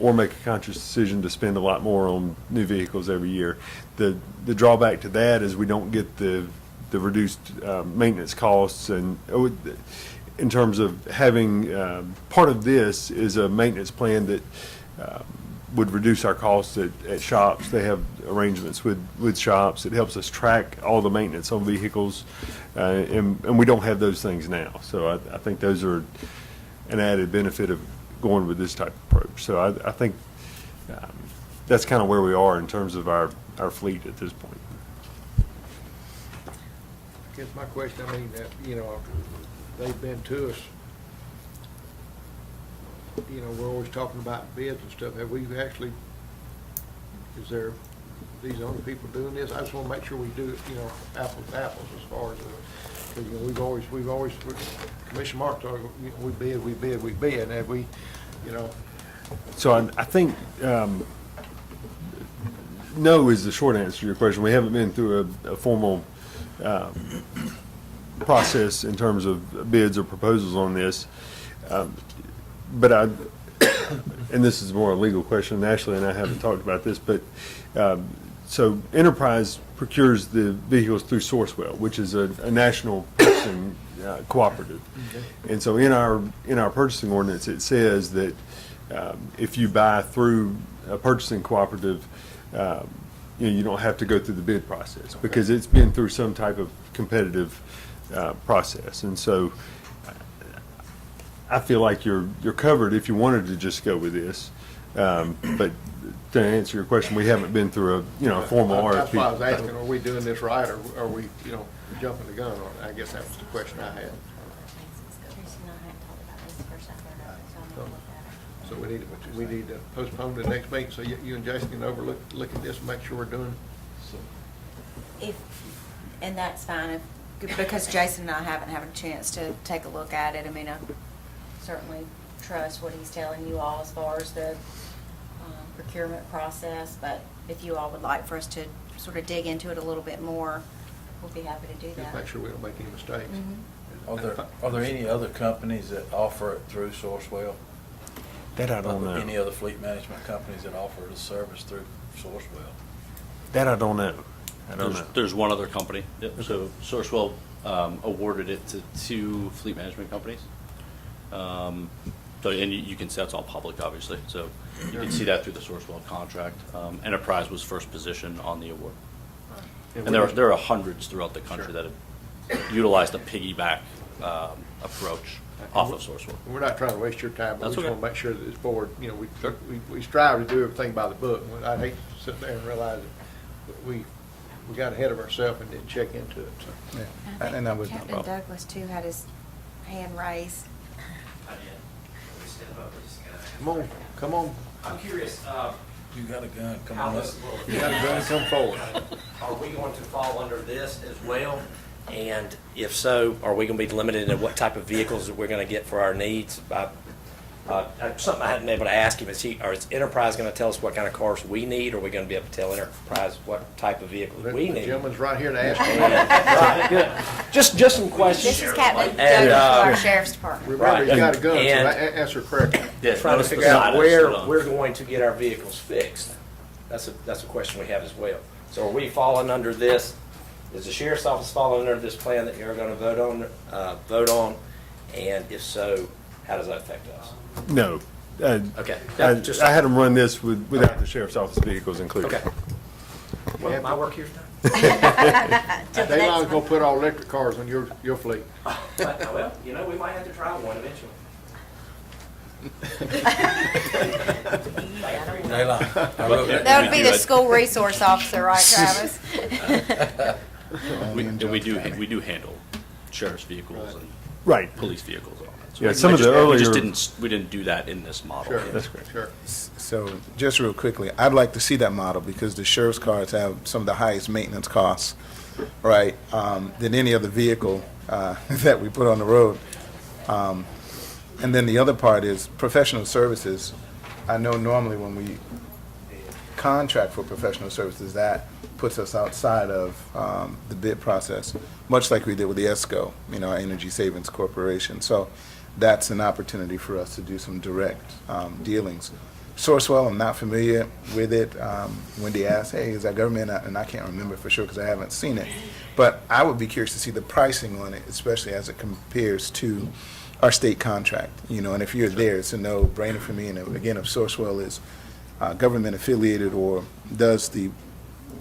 make a conscious decision to spend a lot more on new vehicles every year. The drawback to that is we don't get the reduced maintenance costs, and in terms of having part of this is a maintenance plan that would reduce our costs at shops. They have arrangements with shops. It helps us track all the maintenance on vehicles, and we don't have those things now. So I think those are an added benefit of going with this type of approach. So I think that's kind of where we are in terms of our fleet at this point. I guess my question, they've been to us, we're always talking about bids and stuff. Have we actually, is there, these are the only people doing this? I just want to make sure we do it, apples to apples as far as, because, we've always, Commissioner Mark told us, we bid, and have we, So I think no is the short answer to your question. We haven't been through a formal process in terms of bids or proposals on this. But and this is more a legal question, Ashley and I haven't talked about this, but so Enterprise procures the vehicles through Sourcewell, which is a national purchasing cooperative. Okay. And so in our purchasing ordinance, it says that if you buy through a purchasing cooperative, you don't have to go through the bid process because it's been through some type of competitive process. And so I feel like you're covered if you wanted to just go with this. But to answer your question, we haven't been through a formal RFP. That's why I was asking, are we doing this right, or are we, jumping the gun on it? I guess that was the question I had. So we need to postpone the next meeting, so you and Jason can look at this and make sure we're doing. And that's fine, because Jason and I haven't had a chance to take a look at it. I mean, I certainly trust what he's telling you all as far as the procurement process, but if you all would like for us to sort of dig into it a little bit more, we'll be happy to do Just that. make sure we don't make any mistakes. Are there any other companies that offer it through Sourcewell? That I don't know. Any other fleet management companies that offer the service through Sourcewell? That I don't know. There's one other company. Yep. So Sourcewell awarded it to 2 fleet management companies. So, and you can see that's all public, obviously. So you can see that through the Sourcewell contract. Enterprise was first position on the award. And there are hundreds throughout the country that have utilized a piggyback approach off of Sourcewell. We're not trying to waste your time, but That's we just okay. want to make sure that this board, we strive to do everything by the book. I hate to sit there and realize that we got ahead of ourselves and didn't check into it, so. Yeah. And I would. Captain Douglas too had his hand raised. Come on. I'm curious, You got a gun, come how on up. this will. You got a gun, come forward. Are we going to fall under this as well? And if so, are we going to be limited in what type of vehicles that we're going to get for our needs? Something I hadn't been able to ask him is is Enterprise going to tell us what kind of cars we need, or are we going to be able to tell Enterprise what type of vehicles The we need? gentleman's right here to ask Right, good. Just some questions. This is Captain And, Douglas of our Sheriff's Department. Remember, he's got a gun, so And- answer correctly. Trying to figure out where we're going to get our vehicles fixed. That's a question we have as well. So are we falling under this? Is the sheriff's office falling under this plan that you're going to vote on? And if so, how does that affect us? No. Okay. I had them run this without the sheriff's office vehicles included. Okay. Well, my work here's done. Daylon's gonna put all electric cars on your fleet. Well, we might have to try one eventually. That would be the school resource officer, right, Travis? We do handle sheriff's vehicles and Right. police vehicles and all that. So Yeah, we some of just- the earlier. we didn't do that in this model. Sure, That's correct. Sure. So, just real quickly, I'd like to see that model because the sheriff's cars have some of the highest maintenance costs, right, than any other vehicle that we put on the road. And then the other part is professional services. I know normally when we contract for professional services, that puts us outside of the bid process, much like we did with the ESCO, our Energy Savings Corporation. So that's an opportunity for us to do some direct dealings. Sourcewell, I'm not familiar with it. Wendy asked, hey, is that government? And I can't remember for sure because I haven't seen it. But I would be curious to see the pricing on it, especially as it compares to our state contract. And if you're there, it's a no-brainer for me. And again, if Sourcewell is government affiliated or does the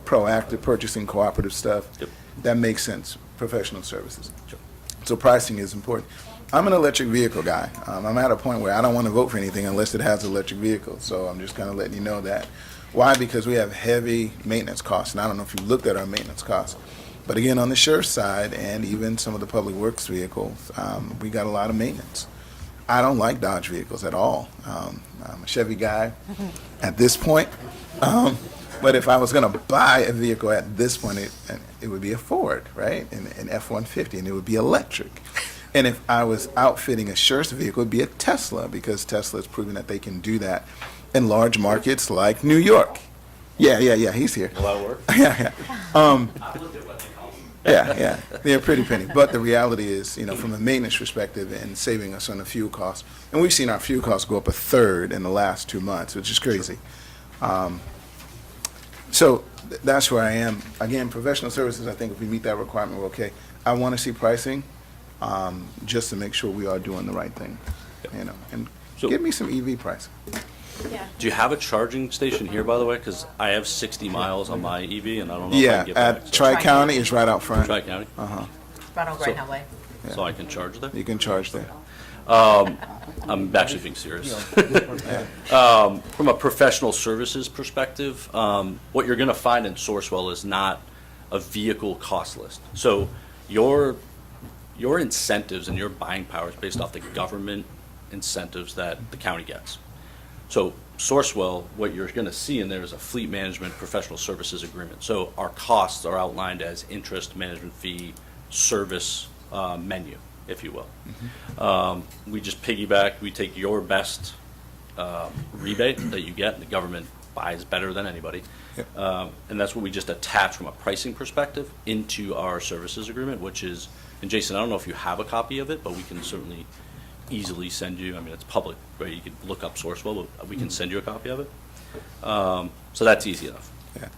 proactive purchasing cooperative stuff, that makes sense, professional services. So pricing is important. I'm an electric vehicle guy. I'm at a point where I don't want to vote for anything unless it has an electric vehicle. So I'm just kind of letting you know that. Why? Because we have heavy maintenance costs. And I don't know if you've looked at our maintenance costs. But again, on the sheriff's side and even some of the public works vehicles, we got a lot of maintenance. I don't like Dodge vehicles at all. I'm a Chevy guy at this point. But if I was going to buy a vehicle at this point, it would be a Ford, right? An F-150, and it would be electric. And if I was outfitting a sheriff's vehicle, it would be a Tesla, because Tesla has proven that they can do that in large markets like New York. Yeah, he's here. A lot of work. Yeah. I've looked at what they call them. Yeah, they're pretty penny. But the reality is, from a maintenance perspective and saving us on the fuel costs, and we've seen our fuel costs go up a third in the last 2 months, which is crazy. So that's where I am. Again, professional services, I think if we meet that requirement, we're okay. I want to see pricing, just to make sure we are doing the right thing, and So- give me some EV pricing. Do you have a charging station here, by the way? Because I have 60 miles on my EV, and I don't know if I Yeah, can get back. at Tri-County is right out front. Tri-County? Uh-huh. Right on Great Highway. so I can charge there. You can charge there. I'm actually being serious. From a professional services perspective, what you're going to find in Sourcewell is not a vehicle cost list. So your incentives and your buying power is based off the government incentives that the county gets. So Sourcewell, what you're going to see in there is a fleet management professional services agreement. So our costs are outlined as interest, management fee, service menu, if you will. We just piggyback, we take your best rebate that you get, and the government buys better than anybody. And that's what we just attach from a pricing perspective into our services agreement, which is, and Jason, I don't know if you have a copy of it, but we can certainly easily send you, I mean, it's public, right? You can look up Sourcewell, but we can send you a copy of it. So that's easy enough. Yeah.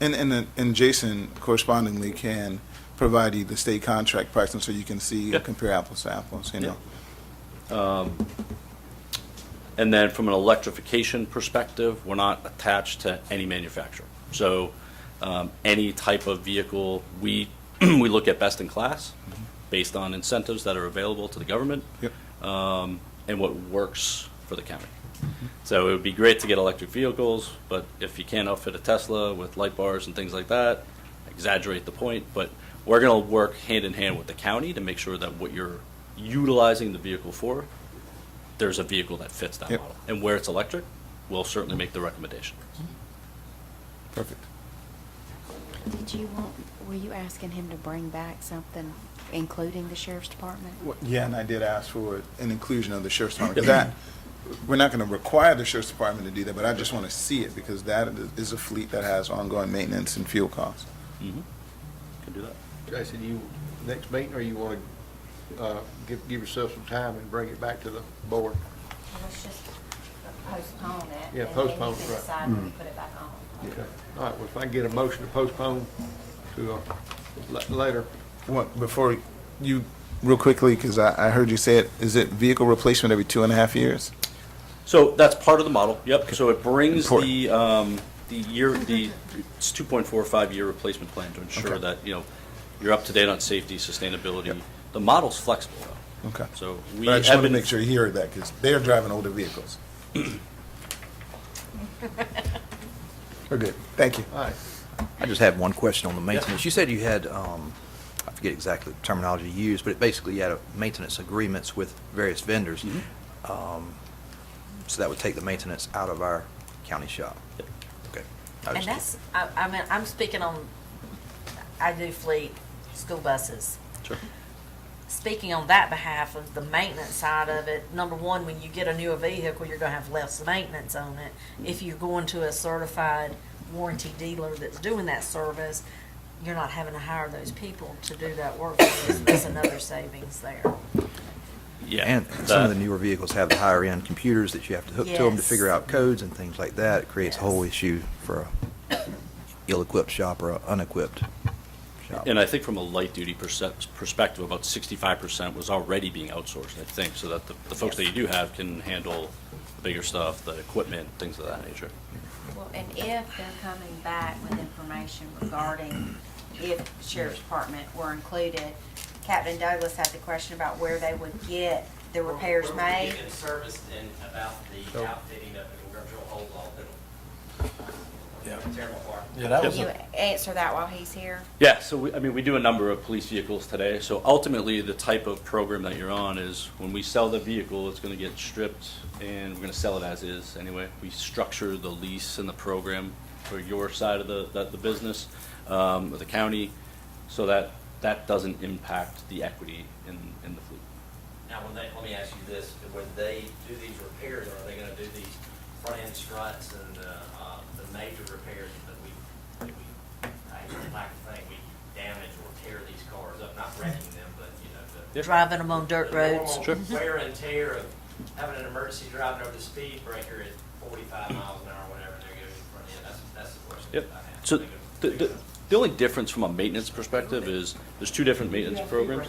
And Jason correspondingly can provide you the state contract pricing so you can see and compare apples to apples, you know. And then from an electrification perspective, we're not attached to any manufacturer. So any type of vehicle, we look at best in class based on incentives that are available to the government and what works for the county. So it would be great to get electric vehicles, but if you can't outfit a Tesla with light bars and things like that, exaggerate the point, but we're going to work hand in hand with the county to make sure that what you're utilizing the vehicle for, there's a vehicle that fits that model. And where it's electric, we'll certainly make the recommendation. Perfect. Were you asking him to bring back something, including the sheriff's department? Yeah, and I did ask for an inclusion of the sheriff's department, because we're not going to require the sheriff's department to do that, but I just want to see it, because that is a fleet that has ongoing maintenance and fuel costs. Can do that. Jason, you, next meeting, or you want to give yourself some time and bring it back to the board? Let's just postpone it. Yeah, and postpone, then you can right. decide when to put it back on. Okay. All right, well, if I can get a motion to postpone to later. Before you, real quickly, because I heard you say it, is it vehicle replacement every 2.5 years? So that's part of the model. Yep. So it brings it's 2.45 year replacement plan to ensure that you're up to date on safety, sustainability. The model's flexible though. Okay. So But I just want to make sure you hear that, because they're driving older vehicles. We're good. Thank you. All right. I just have one question on the maintenance. You said you had, I forget exactly the terminology you used, but basically you had maintenance agreements with various vendors. So that would take the maintenance out of our county shop. Okay. And that's, I mean, I'm speaking on, I do fleet school buses. Sure. Speaking on that behalf of the maintenance side of it, number one, when you get a newer vehicle, you're gonna have less maintenance on it. If you're going to a certified warranty dealer that's doing that service, you're not having to hire those people to do that work. That's another savings there. Yeah. And some of the newer vehicles have the higher end computers that you have to hook to them to Yes. figure out codes and things like that. It creates a whole issue for a ill-equipped shop or an unequipped shop. And I think from a light duty perspective, about 65% was already being outsourced, I think, so that the folks that you do have can handle the bigger stuff, the equipment, things of that nature. Well, and if they're coming back with information regarding if the sheriff's department were included, Captain Douglas had the question about where they would get the repairs made. Getting serviced and about the outfitting of it, we're going to drill holes all Terrible part. Can you answer that while he's here? Yeah, so we do a number of police vehicles today. So ultimately, the type of program that you're on is when we sell the vehicle, it's going to get stripped and we're going to sell it as is anyway. We structure the lease and the program for your side of the business, the county, so that doesn't impact the equity in the fleet. Now, let me ask you this, when they do these repairs, are they going to do these front end struts and the major repairs that we I like to think we damage or tear these cars up, not wrecking them, but Driving them on dirt roads. Wear and tear of having an emergency driving over the speed breaker at 45 miles an hour, whatever, and they're going in front of you. That's the question Yep. I have. So the only difference from a maintenance perspective is there's two different maintenance programs.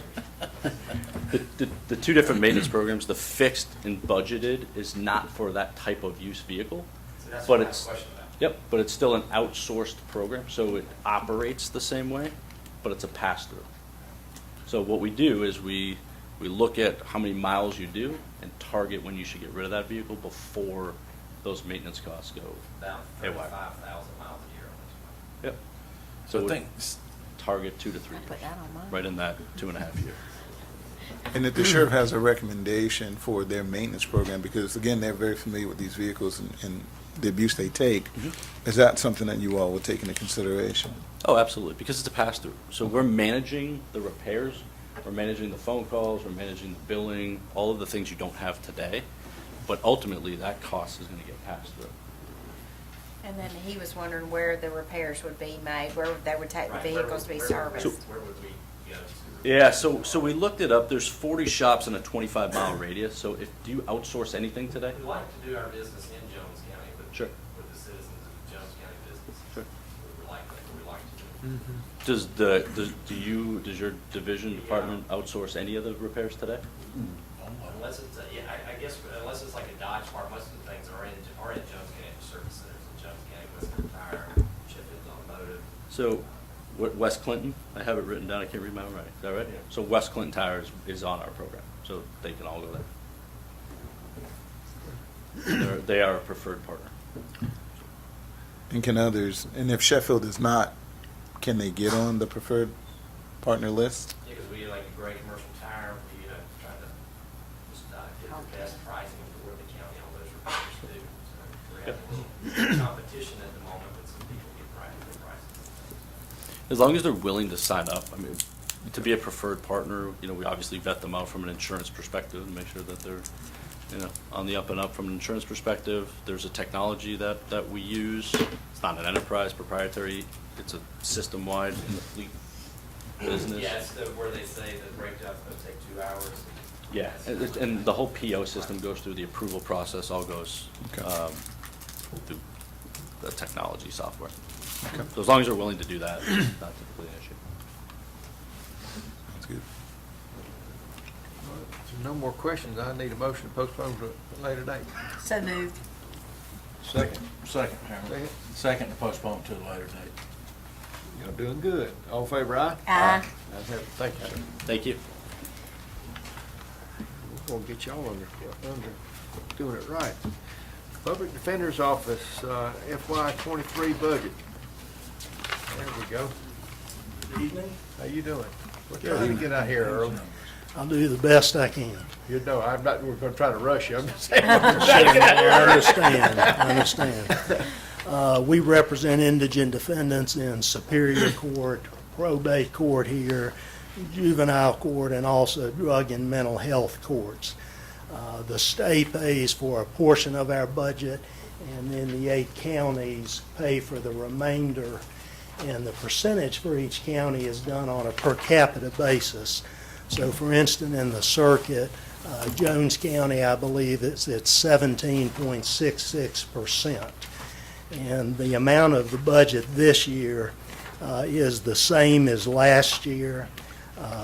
The two different maintenance programs, the fixed and budgeted is not for that type of use vehicle, So that's but what I have a it's question about. yep, but it's still an outsourced program, so it operates the same way, but it's a pass through. So what we do is we We look at how many miles you do and target when you should get rid of that vehicle before those maintenance costs go About haywire. 35,000 miles a year on this one. Yep. So I So think target 2 to 3 years. Put that on mine. Right in that 2.5 year. And if the sheriff has a recommendation for their maintenance program, because again, they're very familiar with these vehicles and the abuse they take, is that something that you all would take into consideration? Oh, absolutely, because it's a pass-through. So we're managing the repairs, we're managing the phone calls, we're managing the billing, all of the things you don't have today. But ultimately, that cost is going to get passed through. And then he was wondering where the repairs would be made, where they would take the vehicles to be serviced. Where would we go to? Yeah, so we looked it up. There's 40 shops in a 25-mile radius. So do you outsource anything today? We like to do our business in Jones County Sure. with the citizens of Jones County business. Sure. We like that, we like to do. Does your division department outsource any of the repairs today? Unless it's, I guess, unless it's like a Dodge part, most of the things are in Jones County service centers in Jones County, Western Tire, Sheffield's Automotive. So West Clinton, I have it written down. I can't read my own writing. Is that right? Yeah. So West Clinton Tire is on our program, so they can all go there. They are a preferred partner. And can others, and if Sheffield is not, can they get on the preferred partner list? Yeah, because we like a great commercial tire, we, try to just, get the best pricing for the county on those repairs too. So we're having a little competition at the moment, but some people get good prices. As long as they're willing to sign up, I mean, to be a preferred partner, we obviously vet them out from an insurance perspective and make sure that they're, on the up and up from an insurance perspective. There's a technology that we use. It's not an enterprise proprietary, it's a system-wide in the fleet business. Yeah, it's where they say the breakdown's gonna take 2 hours. Yeah, and the whole PO system goes through the approval process, all goes through the technology software. So as long as they're willing to do that, it's not typically an issue. That's good. No more questions. I need a motion to postpone to a later date. So moved. Second, Chairman. Second. Second to postpone to a later date. Y'all doing good. All in favor, aye? Aye. Ayes have it. Thank you, sir. Thank you. We're gonna get y'all under doing it right. Public Defender's Office, FY '23 budget. There we go. Good evening. How you doing? What time you get out here, Earl? I'll do the best I can. You know, we're gonna try to rush you. I'm just saying. I understand. We represent indigent defendants in Superior Court, probate court here, juvenile court, and also drug and mental health courts. The state pays for a portion of our budget, and then the 8 counties pay for the remainder. And the percentage for each county is done on a per capita basis. So for instance, in the circuit, Jones County, I believe it's at 17.66%. And the amount of the budget this year is the same as last year.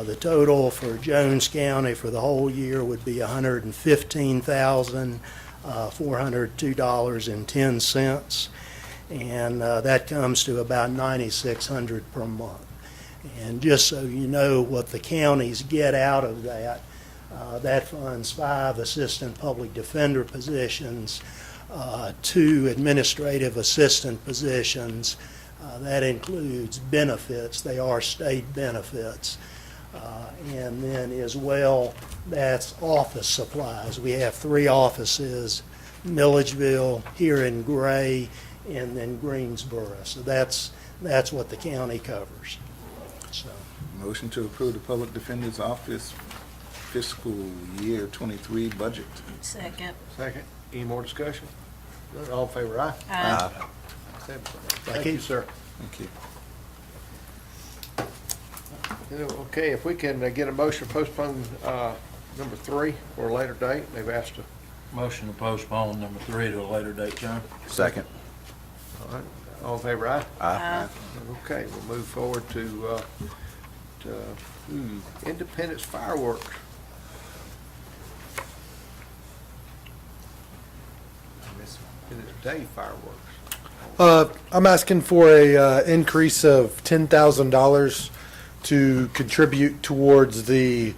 The total for Jones County for the whole year would be $115,402.10. And that comes to about $9,600 per month. And just so you know what the counties get out of that, that funds 5 assistant public defender positions, 2 administrative assistant positions. That includes benefits. They are state benefits. And then as well, that's office supplies. We have 3 offices, Milledgeville, here in Gray, and then Greensboro. So that's what the county covers. So. Motion to approve the Public Defender's Office fiscal year '23 budget. Second. Second. Any more discussion? None. All in favor, aye? Aye. Thank you, sir. Thank you. Okay, if we can get a motion to postpone number 3 for a later date, they've asked to. Motion to postpone number 3 to a later date, Chairman. Second. All right, all in favor, aye? Aye. Okay, we'll move forward to Independence Fireworks. Independence Day fireworks. I'm asking for a increase of $10,000 to contribute towards the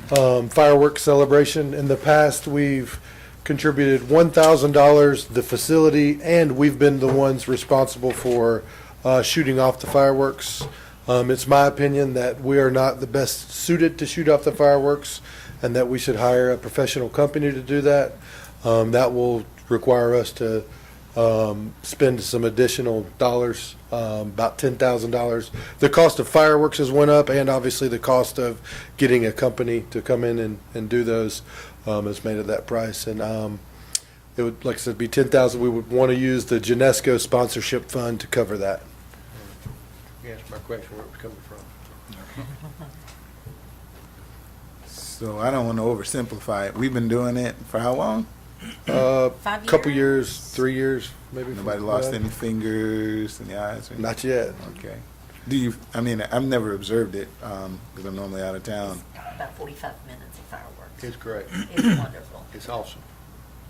fireworks celebration. In the past, we've contributed $1,000, the facility, and we've been the ones responsible for shooting off the fireworks. It's my opinion that we are not the best suited to shoot off the fireworks and that we should hire a professional company to do that. That will require us to spend some additional dollars, about $10,000. The cost of fireworks has went up, and obviously the cost of getting a company to come in and do those has made it that price. And it would, like I said, be $10,000. We would want to use the Genesco sponsorship fund to cover that. You answered my question where it was coming from. So I don't want to oversimplify it. We've been doing it for how long? Couple years, 3 years, maybe. Nobody lost any fingers, any eyes? Or Not yet. Okay. Do you, I mean, I've never observed it, because I'm normally out of town. About 45 minutes of fireworks. It's great. It's wonderful. It's awesome.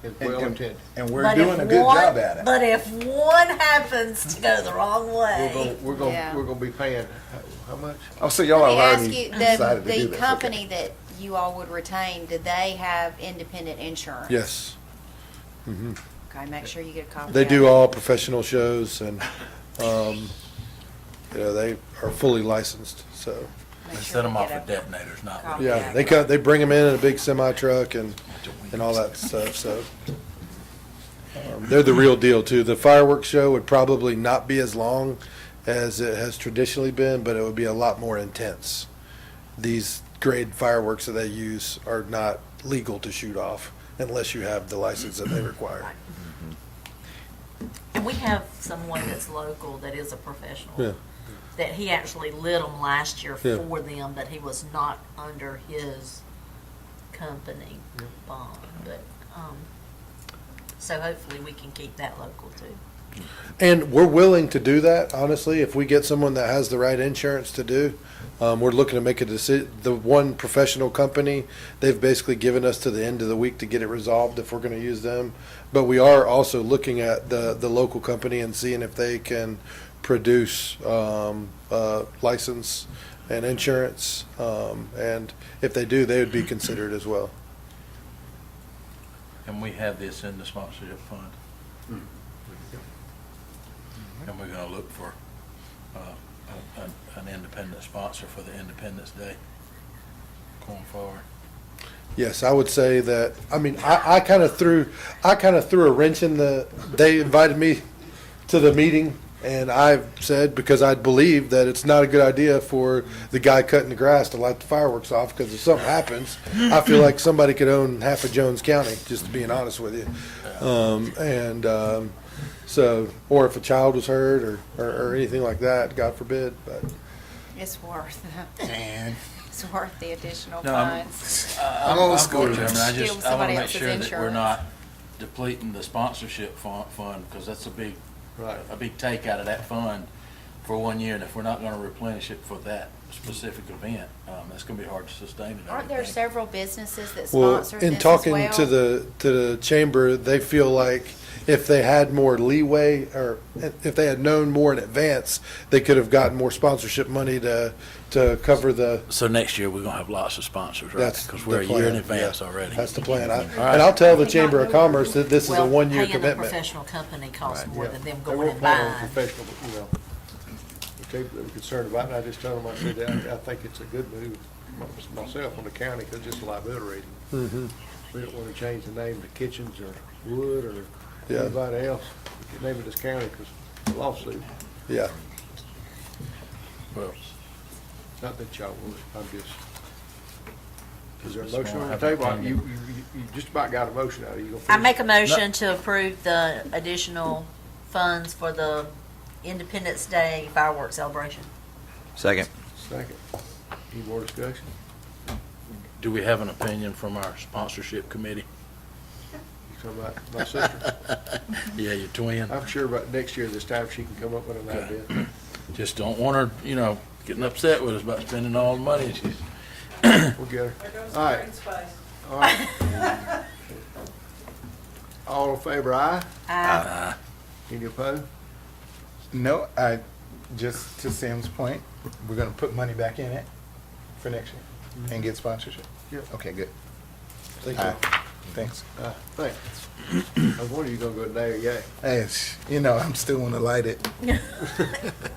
It's And- well and- intended. And we're But doing if a good one- job at it. But if one happens to go the wrong way. We're gonna Yeah. be paying, how much? Oh, so y'all Let me have ask already you, decided to do the this. company that you all would retain, do they have independent insurance? Yes. hmm Okay, make sure you get a copy. They of do it. all professional shows and, they are fully licensed, so. Make They sure set them we off get at a detonators, not. copy. Yeah, they bring them in a big semi truck and all that stuff, so. They're the real deal too. The fireworks show would probably not be as long as it has traditionally been, but it would be a lot more intense. These grade fireworks that they use are not legal to shoot off unless you have the license that they require. And we have someone that's local that is a professional. Yeah. That he actually lit them last year Yeah. for them, but he was not under his company bond. But, so hopefully we can keep that local too. And we're willing to do that, honestly, if we get someone that has the right insurance to do. We're looking to make a decision. The one professional company, they've basically given us to the end of the week to get it resolved if we're going to use them. But we are also looking at the local company and seeing if they can produce license and insurance. And if they do, they would be considered as well. And we have this in the sponsorship fund. And we're gonna look for an independent sponsor for the Independence Day going forward. Yes, I would say that. I mean, I kind of threw a wrench in the. They invited me to the meeting, and I said because I believe that it's not a good idea for the guy cutting the grass to light the fireworks off because if something happens, I feel like somebody could own half of Jones County. Just being honest with you, so or if a child was hurt or anything like that, God forbid, but. It's worth, And it's worth the additional No, funds. I'm old school. Chairman. I Steal want somebody to make else's sure that we're insurance. not depleting the sponsorship fund, because that's a big take out of that fund for 1 year, and if we're not going to replenish it for that specific event, that's going to be hard to sustain and Aren't there everything. several businesses that Well, sponsor in this as talking well? to the chamber, they feel like if they had more leeway or if they had known more in advance, they could have gotten more sponsorship money to cover the. So next year, we're going to have lots of sponsors, right? That's Because we're the a year in plan, advance yeah. already. That's the plan. right. And I'll tell the Chamber of Commerce that this is a Well, one-year paying a commitment. professional company costs more than them They going were and planning on buying. professional, if they were concerned about it, I just told them, I said, I think it's a good move myself on the county because it's liability rating. Mm-hmm. We don't want to change the name to Kitchens or Wood or Yeah. anybody else. We can name it this county because it's a lawsuit. Yeah. Well, Not that y'all would, I'm just. Is there a Just motion on wanna the have an table? opinion. You just about got a motion out of you. Gonna I finish? make a motion to approve the additional funds for the Independence Day fireworks celebration. Second. Second. Any more discussion? do we have an opinion from our sponsorship committee? You talking about my sister? Yeah, your twin. I'm sure about next year this time she can come up with an Okay. idea. Just don't want her, getting upset with us about spending all the money. She's We'll get her. All right. All right. All in favor, aye? Aye. Any opposed? No, just to Sam's point, we're gonna put money back in it for next year and get sponsorship? Yep. Okay, good. Thank All you. right, thanks. Thanks. I was wondering you gonna go there, yeah. Hey, you know, I'm still wanna light it.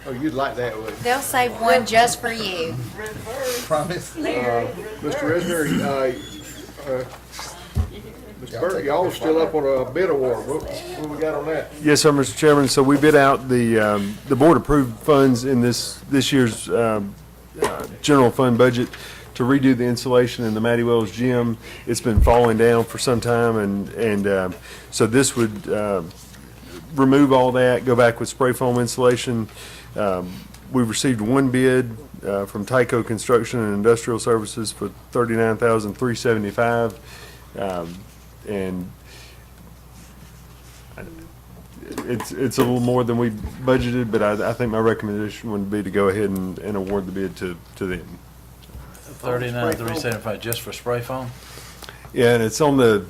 Oh, you'd like that, would you? They'll save one just for you. Promise? Mr. Risner, Mr. Burke, y'all still up on a bid award. What we got on that? Yes, sir, Mr. Chairman. So we bid out the board approved funds in this year's general fund budget to redo the insulation in the Matty Wells gym. It's been falling down for some time, and so this would remove all that, go back with spray foam insulation. We received one bid from Tyco Construction and Industrial Services for $39,375, and it's a little more than we budgeted, but I think my recommendation would be to go ahead and award the bid to them. 39,375 just for spray foam? Yeah, and it's on the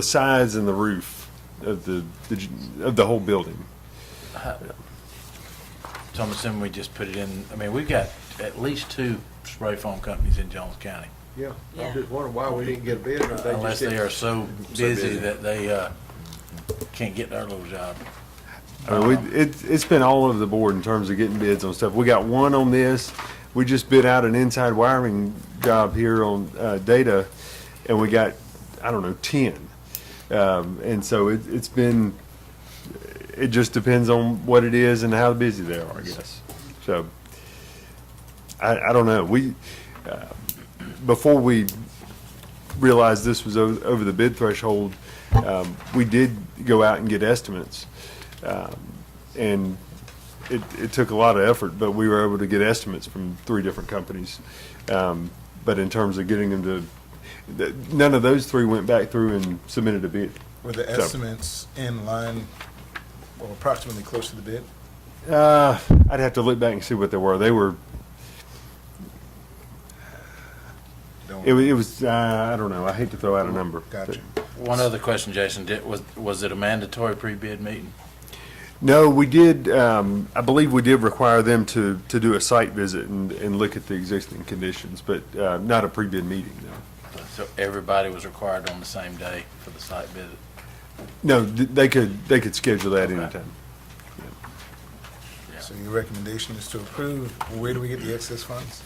sides and the roof of the whole building. So I'm assuming we just put it in, I mean, we've got at least 2 spray foam companies in Jones County. Yeah, Yeah. I'm just wondering why we didn't get a bid, or they Unless just they didn't. are so busy that they can't get their little job. I mean, it's been all over the board in terms of getting bids on stuff. We got one on this. We just bid out an inside wiring job here on data, and we got, I don't know, 10. And so it's been, it just depends on what it is and how busy they are, I guess. So I don't know. We before we realized this was over the bid threshold, we did go out and get estimates, and it took a lot of effort, but we were able to get estimates from 3 different companies. But in terms of getting them to, none of those 3 went back through and submitted a bid. Were the So, estimates in line, or approximately close to the bid? I'd have to look back and see what they were. They were, it was I don't know. I hate to throw out a number. Gotcha. One other question, Jason, was it a mandatory pre-bid meeting? No, we did, I believe we did require them to do a site visit and look at the existing conditions, but not a pre-bid meeting, no. So everybody was required on the same day for the site visit? No, they could schedule that anytime. Yeah. So your recommendation is to approve. Where do we get the excess funds?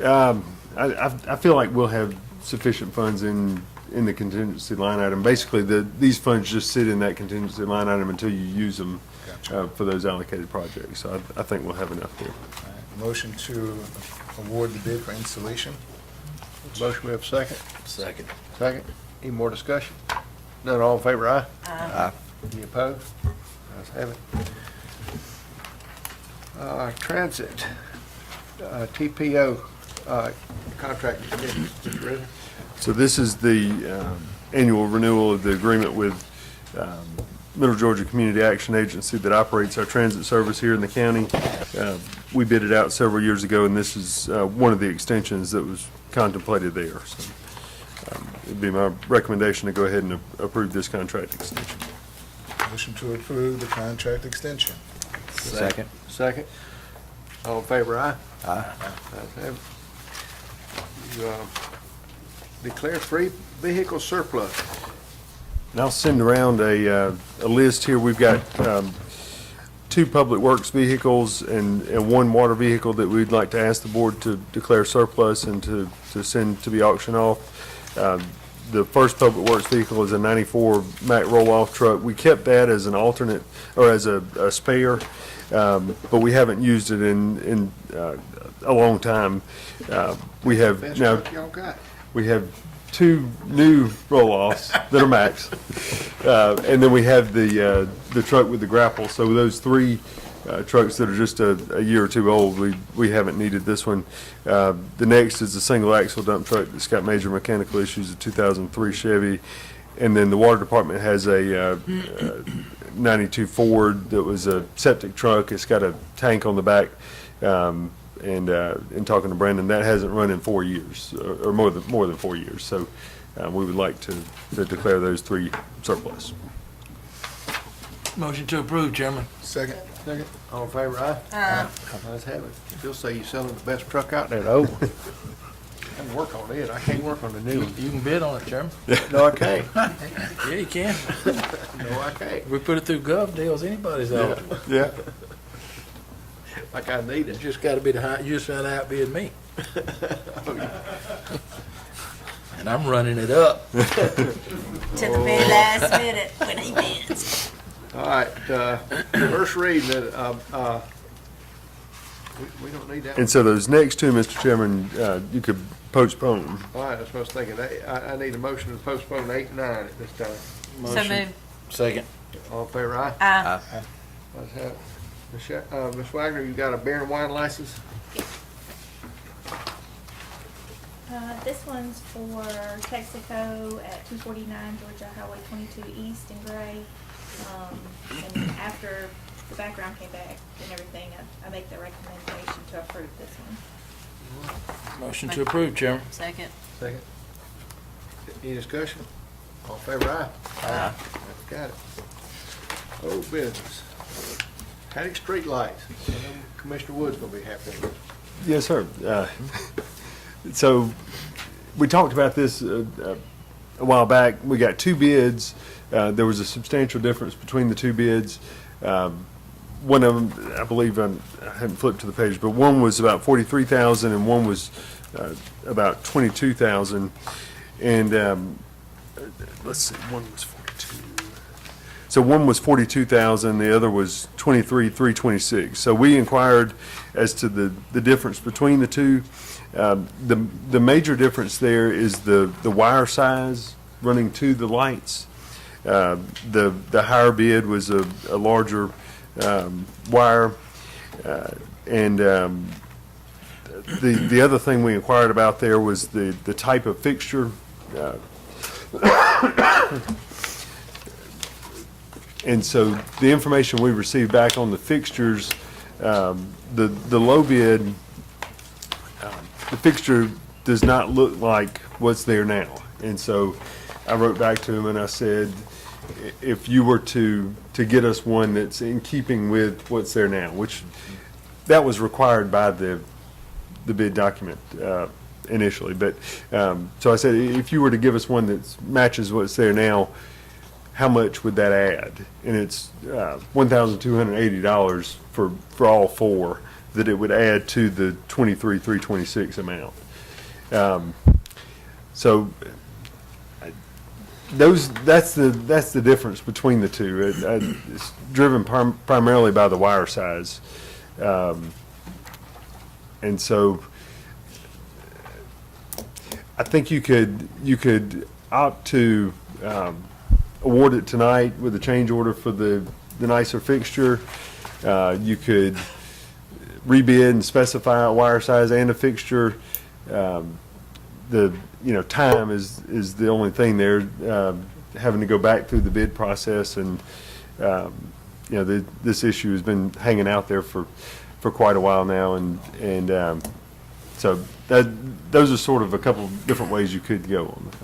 I feel like we'll have sufficient funds in the contingency line item. Basically, these funds just sit in that contingency line item until you use them for those allocated projects. So I think we'll have enough there. All right, motion to award the bid for installation. Motion, we have a second? Second. Second. Any more discussion? None, all in favor, aye? Aye. Any opposed? Ayes have it. Transit, TPO, contract extension. Mr. Ritter? So this is the annual renewal of the agreement with Middle Georgia Community Action Agency that operates our transit service here in the county. We bid it out several years ago, and this is one of the extensions that was contemplated there. So it'd be my recommendation to go ahead and approve this contract extension. Motion to approve the contract extension. Second. Second. All in favor, aye? Aye. Ayes have it. You declare free vehicle surplus. And I'll send around a list here. We've got 2 public works vehicles and 1 water vehicle that we'd like to ask the board to declare surplus and to send to be auctioned off. The first public works vehicle is a 94 Mack roll-off truck. We kept that as an alternate, or as a spare, but we haven't used it in a long time. We have Best now. truck y'all got. We have 2 new roll-offs that are Macks, and then we have the truck with the grapple. So those 3 trucks that are just a year or 2 old, we haven't needed this one. The next is a single axle dump truck that's got major mechanical issues, a 2003 Chevy, and then the water department has a 92 Ford that was a septic truck. It's got a tank on the back. And in talking to Brandon, that hasn't run in 4 years, or more than 4 years. So we would like to declare those 3 surplus. Motion to approve, Chairman. Second. Second. All in favor, aye? Aye. Let's have it. Still say you're selling the best truck out there, the old one. I can work on it. I can't work on the new one. You can bid on it, Chairman. No, I can't. Yeah, you can. No, I can't. If we put it through gov deals, anybody's eligible. Yeah. Like I need You it. just gotta be the high, you just gotta outbid me. And I'm running it up. To the very last minute when he bids. All right, first reading, we don't need that one. And so those next two, Mr. Chairman, you could postpone. All right, that's what I was thinking. I need a motion to postpone 8 and 9 at this time. So moved. Second. All in favor, aye? Aye. Let's have it. Ms. Wagner, you got a beer and wine license? This one's for Texaco at 249 Georgia Highway 22 East in Gray. And after the background came back and everything, I make the recommendation to approve this one. Motion to approve, Chairman. Second. Second. Any discussion? All in favor, aye? Aye. Got it. Old business. Haddock Street lights. I know Commissioner Wood's gonna be happy with this. Yes, sir. So we talked about this a while back. We got two bids. There was a substantial difference between the two bids. One of them, I believe, I hadn't flipped to the page, but one was about $43,000 and one was about $22,000. And let's see, one was 42. So one was 42,000, the other was 23,326. So we inquired as to the difference between the two. The major difference there is the wire size running to the lights. The higher bid was a larger wire, and the other thing we inquired about there was the type of fixture. And so the information we received back on the fixtures, the low bid, the fixture does not look like what's there now. And so I wrote back to him and I said, if you were to get us one that's in keeping with what's there now, which that was required by the bid document initially. But so I said, if you were to give us one that matches what's there now, how much would that add? And it's $1,280 for all four that it would add to the $23,326 amount. So that's the difference between the two. It's driven primarily by the wire size, and so I think you could opt to award it tonight with a change order for the nicer fixture. You could rebid and specify a wire size and a fixture. Time is the only thing there. Having to go back through the bid process, and this issue has been hanging out there for quite a while now, and so those are sort of a couple of different ways you could go on that.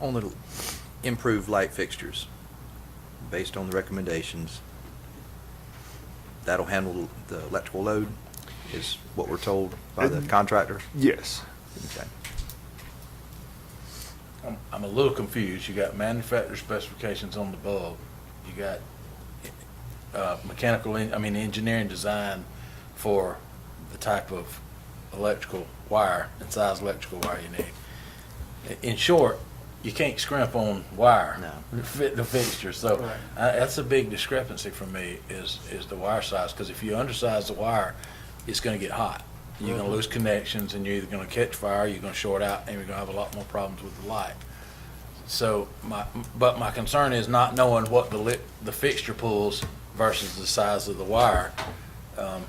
On the improved light fixtures, based on the recommendations, that'll handle the electrical load, is what we're told by the contractor? Yes. Okay. I'm a little confused. You got manufacturer specifications on the bulb. You got engineering design for the type of electrical wire and size electrical wire you need. In short, you can't scrimp on wire to fit the fixture. So that's a big discrepancy for me is the wire size, because if you undersize the wire, it's going to get hot. You're going to lose connections, and you're either going to catch fire, you're going to short out, and you're going to have a lot more problems with the light. So my concern is not knowing what the fixture pulls versus the size of the wire. Are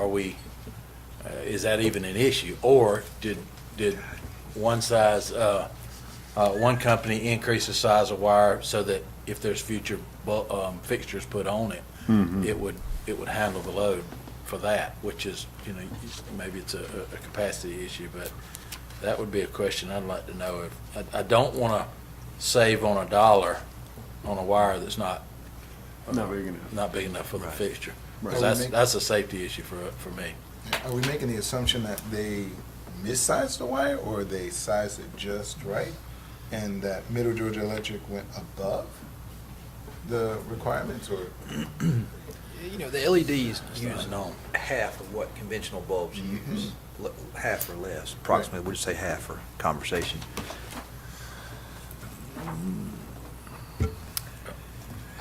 we? Is that even an issue, or did one company increase the size of wire so that if there's future fixtures put on it, it would handle the load for that, which is, maybe it's a capacity issue, but that would be a question I'd like to know. I don't want to save on a dollar on a wire that's not Not big enough. not big enough for the fixture. Right. 'Cause that's a safety issue for me. Are we making the assumption that they missized the wire, or they sized it just right, and that Middle Georgia Electric went above the requirements, or? You know, the LEDs use half of what conventional bulbs use, half or less, approximately, we'll just say half for conversation.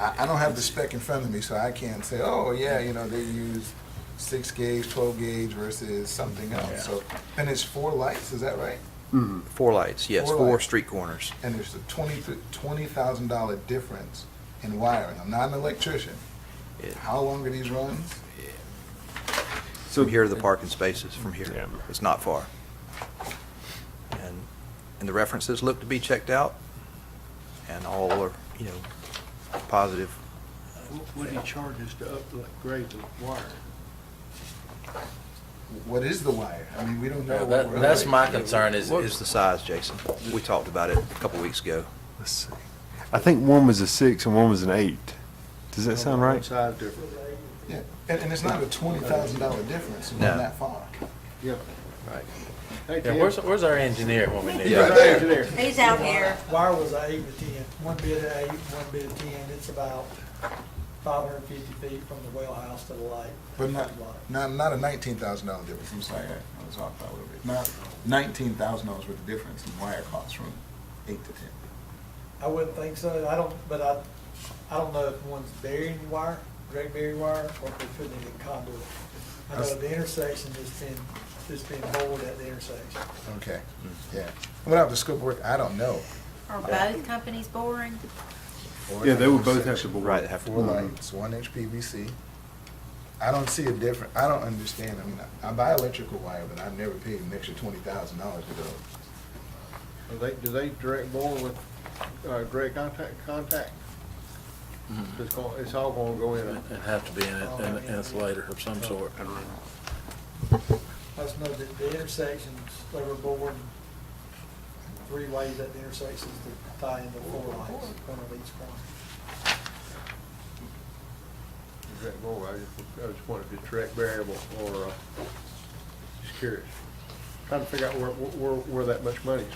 I don't have the spec in front of me, so I can't say, oh, yeah, you know, they use 6 gauge, 12 gauge versus something else. So, and it's 4 lights, is that right? 4 lights, yes, 4 lights. street corners. And there's a $20,000 difference in wiring. I'm not an electrician. How long are these runs? From here to the parking spaces, from here, Yeah. it's not far. And the references look to be checked out, and all are, you know, positive. What do you charge us to upgrade the wire? What is the wire? I mean, we don't know. Yeah, what we're that's upgrading. my concern is What is the size, Jason? We talked about it a couple weeks ago. Let's see. I think one was a 6 and one was an 8. Does that sound right? Size difference. Yeah, and it's not a $20,000 difference in No. that far. Yeah. Right. Hey, Yeah, Tim. where's our engineer when we need He's him? our engineer. He's out here. Wire was a 8 to 10. One bid at 8, one bid at 10. It's about 550 feet from the well house to the light. But not a $19,000 difference. I'm sorry, I was off by a little bit. Not $19,000 worth of difference in wire costs from 8 to 10. I wouldn't think so. I don't know if one's burying the wire, direct buried wire, or if they're putting it in conduit. I know the intersection has been bored at the intersection. Okay, yeah. Without the scope of work, I don't know. Are both companies boring? Yeah, they would both have to bore. Right, they have to 4 bore. lights, 1-inch PVC. I don't see a difference. I don't understand. I mean, I buy electrical wire, but I've never paid an extra $20,000 to go. Do they direct bore with direct contact? It's all going to go in. It'd have to be in an insulator of some sort. I just know that the intersections, they were bored 3 ways at the intersections to tie into 4 lights, one of each corner. Direct bore, I just wanted to direct variable or, just curious. Trying to figure out where that much money is.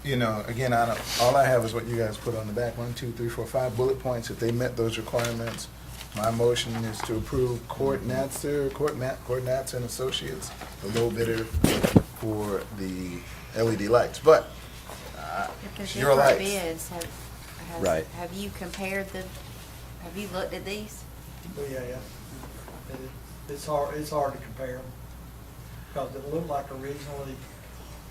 You know, again, all I have is what you guys put on the back, 1, 2, 3, 4, 5 bullet points. If they met those requirements, my motion is to approve Court Natzer and Associates, the low bidder for the LED lights. But If there's your different lights. bids, Right. have you compared have you looked at these? But yeah. It's hard to compare them. Because it looked like originally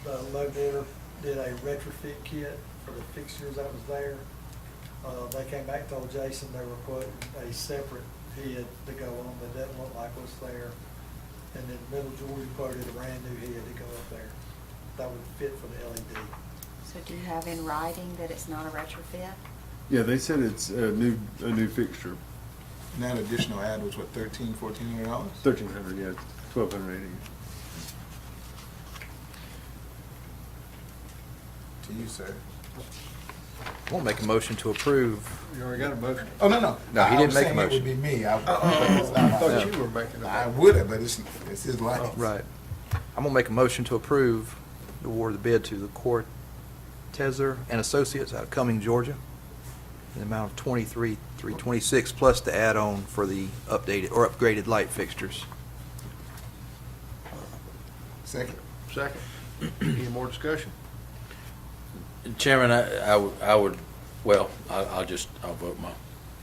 the low bidder did a retrofit kit for the fixtures that was there. They came back and told Jason they were putting a separate head to go on that doesn't look like what's there. And then Middle Georgia quoted a brand new head to go up there that would fit for the LED. So do you have in writing that it's not a retrofit? Yeah, they said it's a new fixture. And that additional ad was what, $1,300, $1,400? 1,300, yeah, 1,280. To you, sir. We'll make a motion to approve. You already got a motion. Oh, no. No, he I didn't was make a saying motion. It would be me. I thought you were making a I motion. would have, but it's his lights. Right. I'm gonna make a motion to approve the award of the bid to the Court Tezer and Associates out of Cumming, Georgia, in the amount of $23,326 plus the add-on for the updated or upgraded light fixtures. Second. Any more discussion? Chairman, I would, well, I'll vote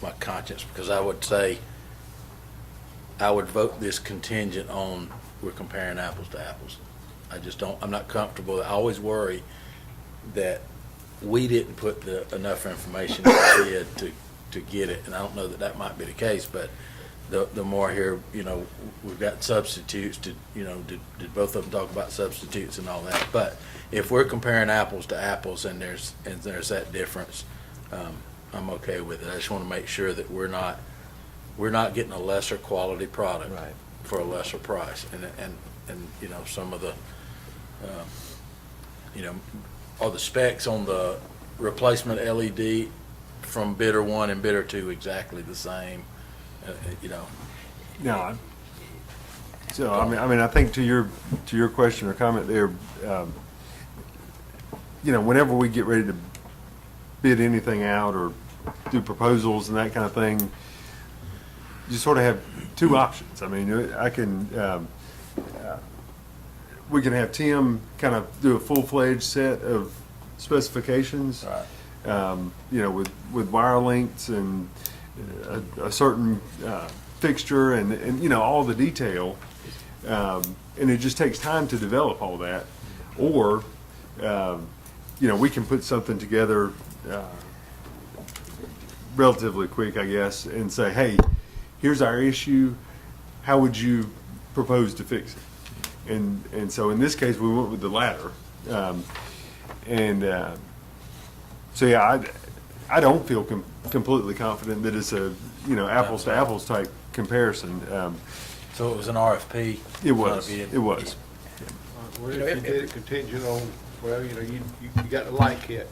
my conscience, because I would say, I would vote this contingent on we're comparing apples to apples. I'm not comfortable. I always worry that we didn't put enough information in the bid to get it, and I don't know that might be the case, but the more here, we've got substitutes, did both of them talk about substitutes and all that? But if we're comparing apples to apples and there's that difference, I'm okay with it. I just want to make sure that we're not getting a lesser quality product for a lesser price. And some of the, are the specs on the replacement LED from bidder one and bidder two exactly the same? You know, No. So, I mean, I think to your question or comment there, you know, whenever we get ready to bid anything out or do proposals and that kind of thing, you sort of have two options. I mean, I can, we can have Tim kind of do a full-fledged set of specifications, you know, with wire lengths and a certain fixture and, you know, all the detail. And it just takes time to develop all that. Or, you know, we can put something together relatively quick, I guess, and say, hey, here's our issue. How would you propose to fix it? And so in this case, we went with the latter. So yeah, I don't feel completely confident that it's a, you know, apples to apples type comparison. so it was an RFP? It was. not a bid? It was. Well, if you did it contingent on, well, you know, you got the light kit.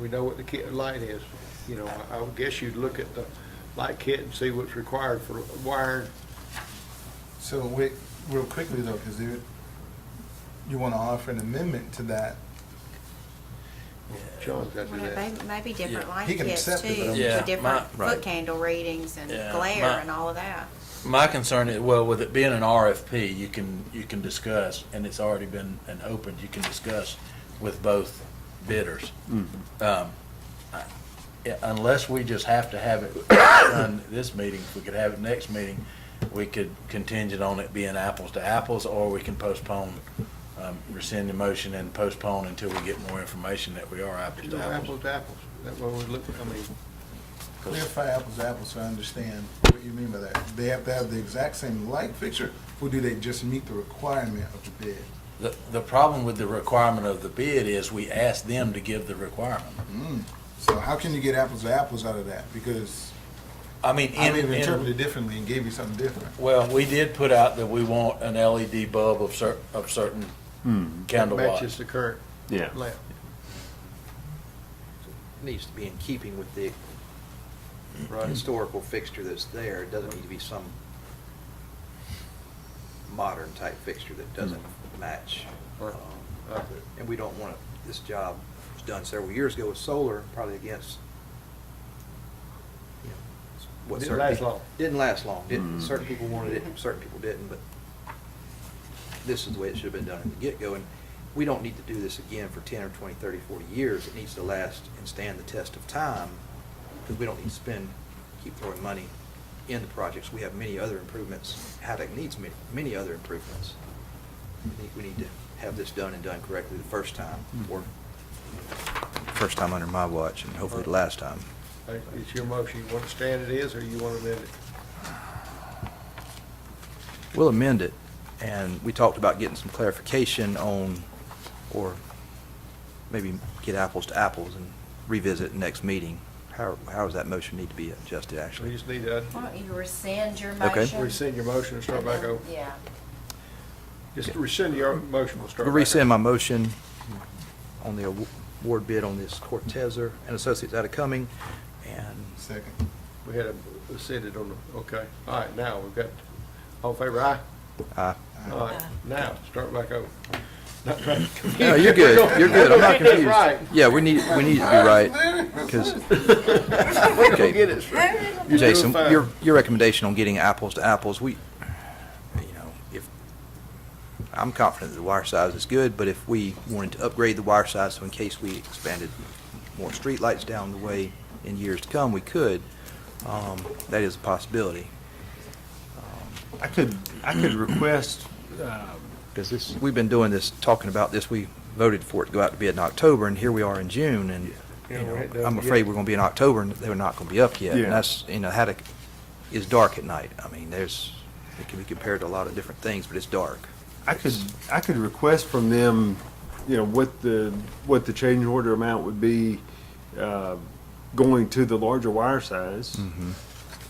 We know what the light is. You know, I would guess you'd look at the light kit and see what's required for wiring. So wait, real quickly though, because you want to offer an amendment to that. Sean's got to do Well, that. maybe different Yeah. light He can kits accept too, it, but I'm- Yeah, with different my- foot candle readings and Yeah, glare and all of that. My concern is, well, with it being an RFP, you can discuss, and it's already been opened, you can discuss with both bidders. Unless we just have to have it done this meeting, if we could have it next meeting, we could contingent on it being apples to apples, or we can postpone, rescind the motion and postpone until we get more information that we are apples to apples. Apples to apples. That's what we look, I mean, Clarify apples to apples so I understand what you mean by that. They have to have the exact same light fixture, or do they just meet the requirement of the bid? The problem with the requirement of the bid is we ask them to give the requirement. So how can you get apples to apples out of that? Because I mean, I may have interpreted it differently and gave you something different. well, we did put out that we want an LED bulb of certain candle watts. matches the current Yeah. lamp. Needs to be in keeping with the historical fixture that's there. It doesn't need to be some modern type fixture that doesn't match. And we don't want to, this job was done several years ago with solar, probably against, you know, what Didn't certain last people- long. Didn't last long. Didn't, certain people wanted it, certain people didn't, but this is the way it should have been done at the get-go. And we don't need to do this again for 10 or 20, 30, 40 years. It needs to last and stand the test of time, because we don't need to keep throwing money in the projects. We have many other improvements. Haddock needs many other improvements. We need to have this done and done correctly the first time, or first time under my watch, and hopefully the last time. It's your motion. You want to stand it is, or you want to amend it? We'll amend it, and we talked about getting some clarification on, or maybe get apples to apples and revisit next meeting. How does that motion need to be adjusted, We actually? just need to Why don't you rescind your Okay. motion? rescind your motion and start back over. Yeah. Just rescind your motion, we'll start We'll back rescind my motion on the award bid on this Cortez and Associates out of Cumming, and Second. We had a rescinded on the, okay. All right, now, we've got, all in favor, aye? All right, now, start back over. Not trying to confuse No, you're good, you're good, I'm not Get this confused. right. Yeah, we need to be right, because, We don't get it straight. You're Jason, doing fine. your recommendation on getting apples to apples, I'm confident that the wire size is good, but if we wanted to upgrade the wire size, so in case we expanded more streetlights down the way in years to come, we could. That is a possibility. I could request, Because we've been doing this, talking about this, we voted for it to go out to bid in October, and here we are in June, and, Yeah, we ain't done I'm it afraid yet. we're gonna be in October, and they're not gonna be up yet. Yeah. And that's, Haddock is dark at night. I mean, it can be compared to a lot of different things, but it's dark. I could request from them, you know, what the change order amount would be, going to the larger wire size.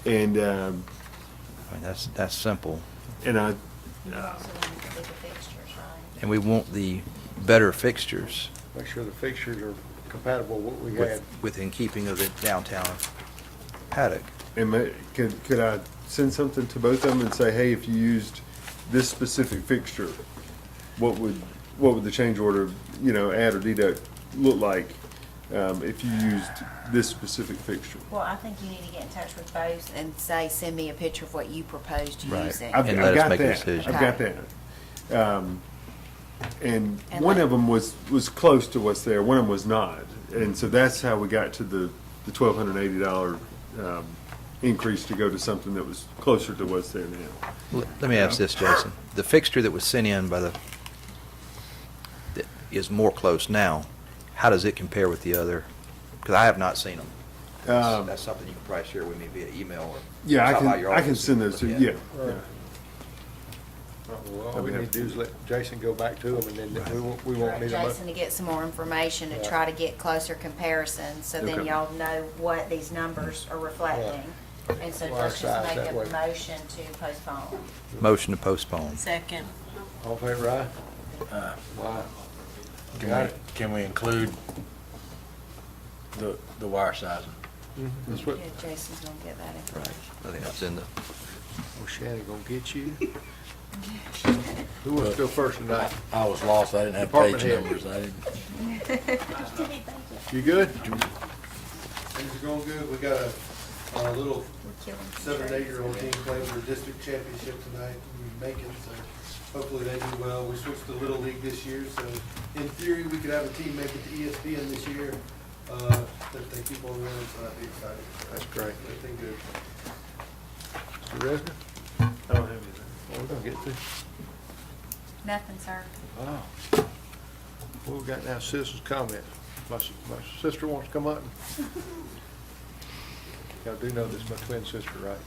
And, I mean, that's simple. and I, Also want the bigger fixtures, right? And we want the better fixtures. make sure the fixtures are compatible with what we had. Within keeping of the downtown paddock. And could I send something to both of them and say, hey, if you used this specific fixture, what would the change order, add or deduct look like if you used this specific fixture? Well, I think you need to get in touch with both and say, send me a picture of what you proposed Right. using. I've And let us got make a that. decision. I've got that. And And one let- of them was close to what's there, one of them was not. And so that's how we got to the $1,280 increase to go to something that was closer to what's there now. Let me ask this, Jason. The fixture that was sent in that is more close now, how does it compare with the other? Because I have not seen them. That's something you can probably share with me via email or. Yeah, stop by your I can office send and those to look you, at it. yeah. Well, all we need to do is let Jason go back to them, and then we won't need a Jason to get some more information to try to get closer comparisons, so then Okay. y'all know what these numbers are reflecting. And so Well, our let's size just make that a way. motion to postpone. Motion to postpone. Second. All in favor, aye? Aye. Got it. Can we include the wire sizing? That's what, Yeah, Jason's gonna get that information. I think that's in the, oh, Shannon gonna get you. Who wants to go first tonight? I was lost, I didn't have Department page head. numbers, I didn't. You good? Things are going good. We got a little 7 and 8-year-old team playing for district championship tonight in Macon, so hopefully they do well. We switched to Little League this year, so in theory, we could have a team make it to ESPN this year. If they keep on winning, so I'd be excited. That's great. Everything good. Mr. Resnick? I don't have anything. What we gonna get to? Nothing, sir. Oh. What we got now, citizens' comment. My sister wants to come up. Y'all do know this is my twin sister, right?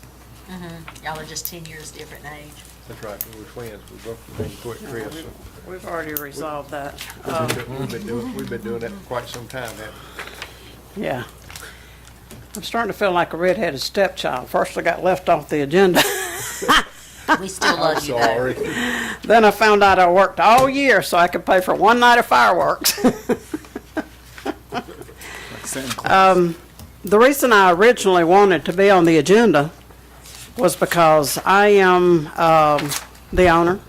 Mm-hmm. Y'all are just 10 years different in age. That's right, we were twins. We both named Quick Chris. so We've already resolved that. We've been doing that for quite some time, haven't we? Yeah. I'm starting to feel like a redheaded stepchild. First I got left off the agenda. We still love you, though. Sorry. Then I found out I worked all year so I could pay for one night of fireworks. The reason I originally wanted to be on the agenda was because I am the owner,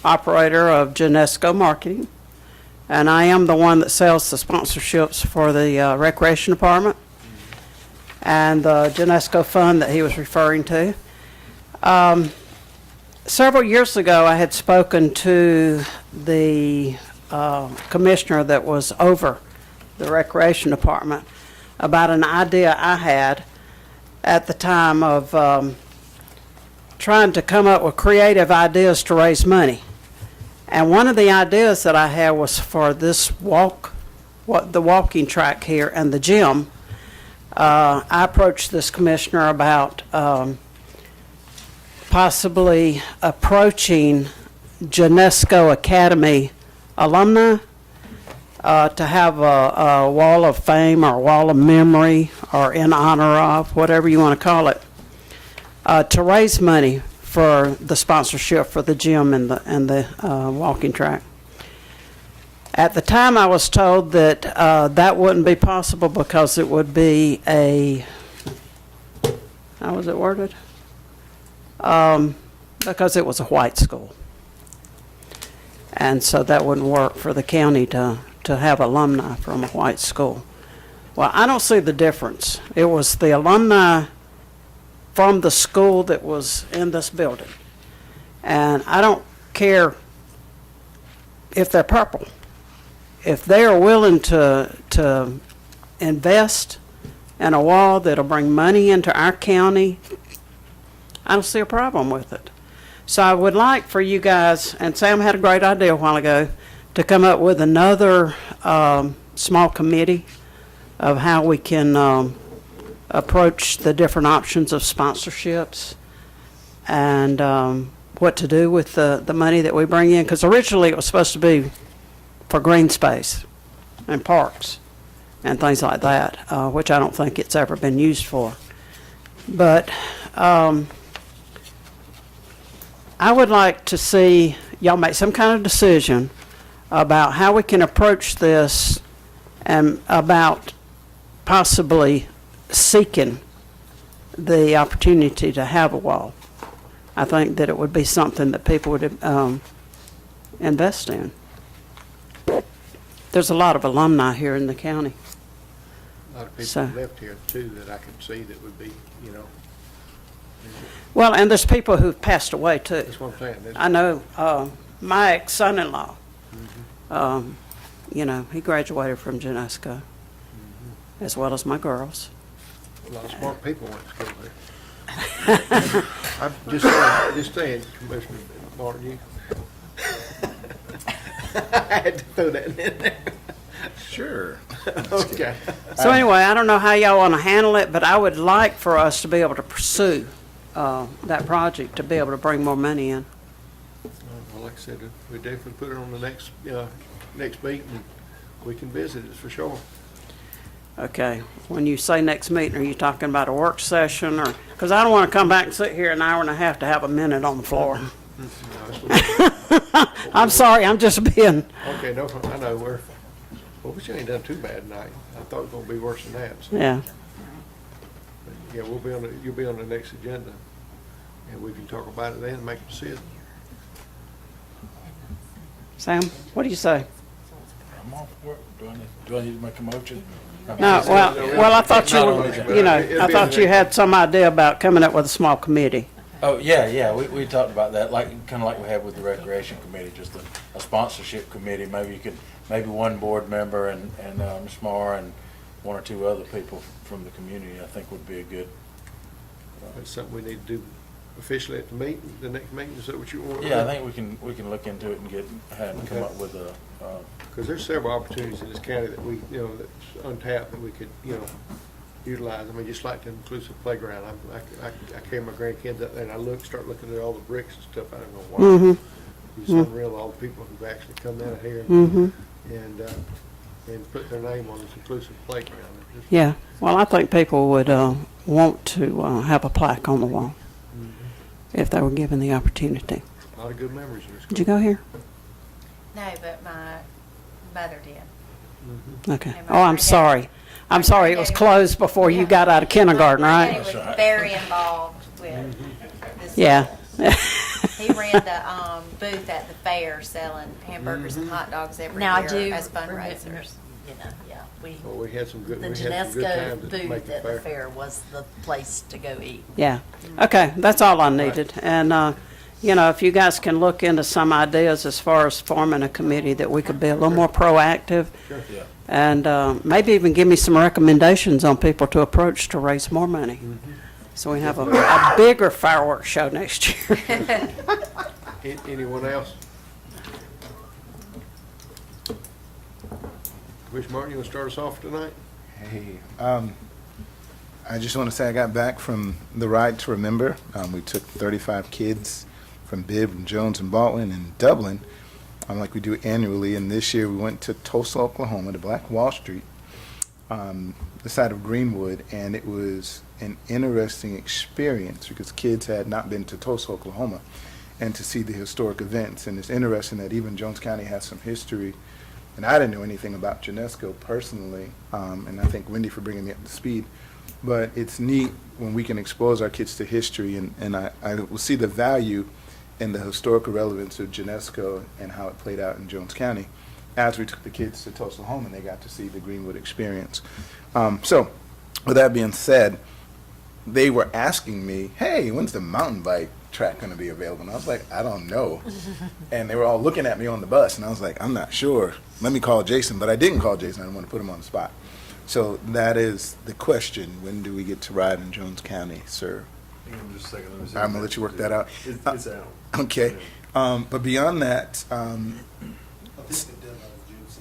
operator of Genesco Marketing, and I am the one that sells the sponsorships for the Recreation Department and the Genesco Fund that he was referring to. Several years ago, I had spoken to the commissioner that was over the Recreation Department about an idea I had at the time of trying to come up with creative ideas to raise money. And one of the ideas that I had was for this the walking track here and the gym. I approached this commissioner about possibly approaching Genesco Academy alumni to have a wall of fame or wall of memory or in honor of, whatever you want to call it, to raise money for the sponsorship for the gym and the walking track. At the time, I was told that that wouldn't be possible because it would be how was it worded? Because it was a white school. And so that wouldn't work for the county to have alumni from a white school. Well, I don't see the difference. It was the alumni from the school that was in this building. And I don't care if they're purple. If they are willing to invest in a wall that'll bring money into our county, I don't see a problem with it. So I would like for you guys, and Sam had a great idea a while ago, to come up with another small committee of how we can approach the different options of sponsorships and what to do with the money that we bring in. Because originally it was supposed to be for green space and parks and things like that, which I don't think it's ever been used for. But I would like to see y'all make some kind of decision about how we can approach this and about possibly seeking the opportunity to have a wall. I think that it would be something that people would invest in. There's a lot of alumni here in the county. A lot of people So- left here too that I can see that would be, you know, Well, and there's people who've passed away too. that's what I'm saying. There's- I know my ex-son-in-law, you know, he graduated from Genesco, as well as my girls. A lot of smart people went to school there. I'm just saying, Commissioner Martin, you. I had to throw that in there. Sure. Okay. So anyway, I don't know how y'all want to handle it, but I would like for us to be able to pursue that project, to be able to bring more money in. Well, like I said, we definitely put it on the next meeting, and we can visit it for sure. Okay, when you say next meeting, are you talking about a work session, or, because I don't want to come back and sit here an hour and a half to have a minute on the floor. I'm sorry, I'm just being, Okay, no, I know, well, we ain't done too bad tonight. I thought it was gonna be worse than that, so. yeah. Yeah, you'll be on the next agenda, and we can talk about it then and make a decision. Sam, what do you say? I'm off work. Do I need to make a motion? No, well, I thought you were, you know, I thought you had some idea about coming up with a small committee. Oh, yeah, we talked about that, kind of like we have with the Recreation Committee, just a sponsorship committee. Maybe one board member and Ms. Marr and one or two other people from the community, I think would be a good. It's something we need to do officially at the next meeting, is that what you want? Yeah, I think we can look into it and come up with a. Because there's several opportunities in this county that we, you know, that's untapped that we could, you know, utilize. I mean, just like the inclusive playground. I carry my grandkids out there and I start looking at all the bricks and stuff. I don't know why. Mhm. It's unreal, all the people who've actually come out here Mhm. and put their name on this inclusive playground. It's just- Yeah, well, I think people would want to have a plaque on the wall if they were given the opportunity. A lot of good memories in this. Did you go here? No, but my mother did. Okay. And Oh, I'm my sorry. I'm sorry, it was closed before you got out of kindergarten, My right? daddy was very involved with this. Yeah. He ran the booth at the fair selling hamburgers and hot dogs every Now, I year do as remember, fundraisers. you know, yeah, Well, we had some good, the we had some good Genesco times to make booth the at the fair. fair was the place to go eat. Yeah. Okay, that's all I needed. And, you know, if you guys can look into some ideas as far as forming a committee that we could be a little more proactive. Sure. Yeah. And maybe even give me some recommendations on people to approach to raise more money. So we have a bigger fireworks show next year. Anyone else? Commissioner Martin, you want to start us off tonight? Hey, I just want to say I got back from the Ride to Remember. We took 35 kids from Bibb and Jones and Baldwin and Dublin, like we do annually. And this year we went to Tulsa, Oklahoma, to Black Wall Street, the side of Greenwood, and it was an interesting experience because kids had not been to Tulsa, Oklahoma, and to see the historic events. And it's interesting that even Jones County has some history. And I didn't know anything about Genesco personally, and I thank Wendy for bringing me up to speed. But it's neat when we can expose our kids to history, and I will see the value in the historical relevance of Genesco and how it played out in Jones County as we took the kids to Tulsa home and they got to see the Greenwood experience. So with that being said, they were asking me, hey, when's the mountain bike track going to be available? And I was like, I don't know. And they were all looking at me on the bus, and I was like, I'm not sure. Let me call Jason. But I didn't call Jason. I didn't want to put him on the spot. So that is the question. When do we get to ride in Jones County, sir? Hang on just a second, let me see. I'm going to let you work that out. It's out. Okay. But beyond that, I think the deadline is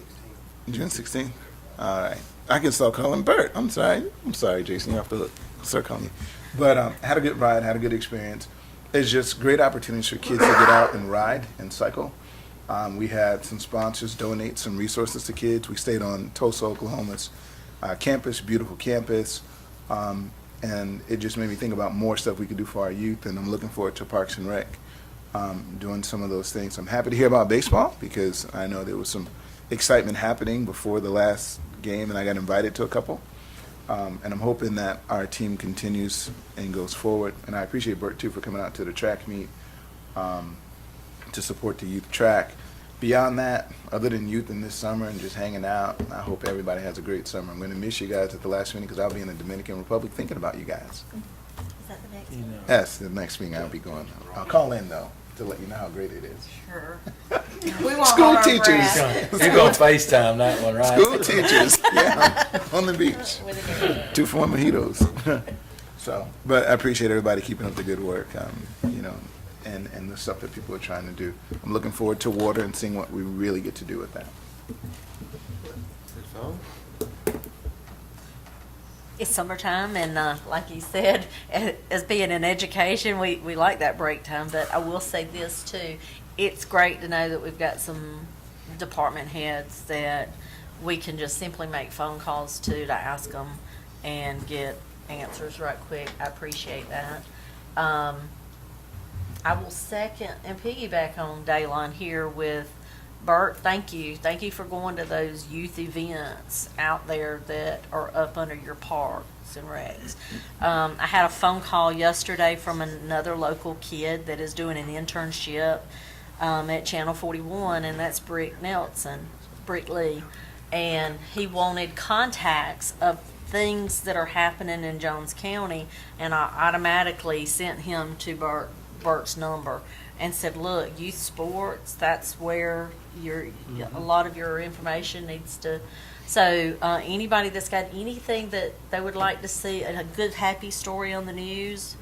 June 16th. June 16th? All right. I can start calling Bert. I'm sorry, Jason. You have to start calling you. But had a good ride, had a good experience. It's just great opportunities for kids to get out and ride and cycle. We had some sponsors donate some resources to kids. We stayed on Tulsa, Oklahoma's campus, beautiful campus. And it just made me think about more stuff we could do for our youth. And I'm looking forward to Parks and Rec doing some of those things. I'm happy to hear about baseball because I know there was some excitement happening before the last game, and I got invited to a couple. And I'm hoping that our team continues and goes forward. And I appreciate Bert, too, for coming out to the track meet to support the youth track. Beyond that, other than youth in this summer and just hanging out, I hope everybody has a great summer. I'm going to miss you guys at the last meeting because I'll be in the Dominican Republic thinking about you guys. Is that the next one? Yes, the next meeting I'll be going. I'll call in, though, to let you know how great it is. Sure. We won't School hold our teachers. breath. You're going to FaceTime that one, right? School teachers, yeah, on the beach. 2 for mojitos. So, but I appreciate everybody keeping up the good work, you know, and the stuff that people are trying to do. I'm looking forward to water and seeing what we really get to do with that. It's summertime, and like you said, as being in education, we like that break time. But I will say this too: it's great to know that we've got some department heads that we can just simply make phone calls to ask them and get answers right quick. I appreciate that. I will second and piggyback on Daylon here with Bert. Thank you for going to those youth events out there that are up under your parks and recs. I had a phone call yesterday from another local kid that is doing an internship at Channel 41, and that's Brick Lee, and he wanted contacts of things that are happening in Jones County, and I automatically sent him to Bert's number and said, look, youth sports, that's where a lot of your information needs to. So anybody that's got anything that they would like to see, a good, happy story on the news,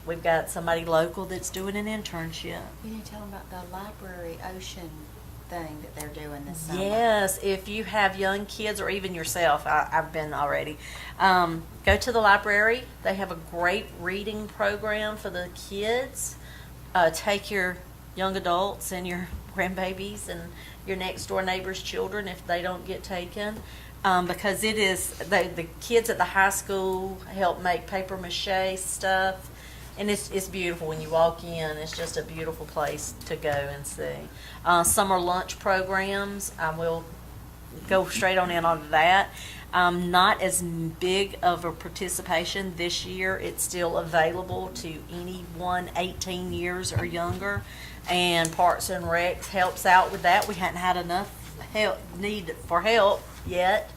we've got somebody local that's doing an internship. You need to tell them about the library ocean thing that they're doing this summer. Yes, if you have young kids or even yourself, I've been already, go to the library. They have a great reading program for the kids. Take your young adults and your grandbabies and your next door neighbor's children if they don't get taken, because it is the kids at the high school help make paper mache stuff, and it's beautiful when you walk in. It's just a beautiful place to go and see. Summer lunch programs, I will go straight on in on that. Not as big of a participation this year. It's still available to anyone 18 years or younger, and Parks and Recs helps out with that. We hadn't had enough need for help yet,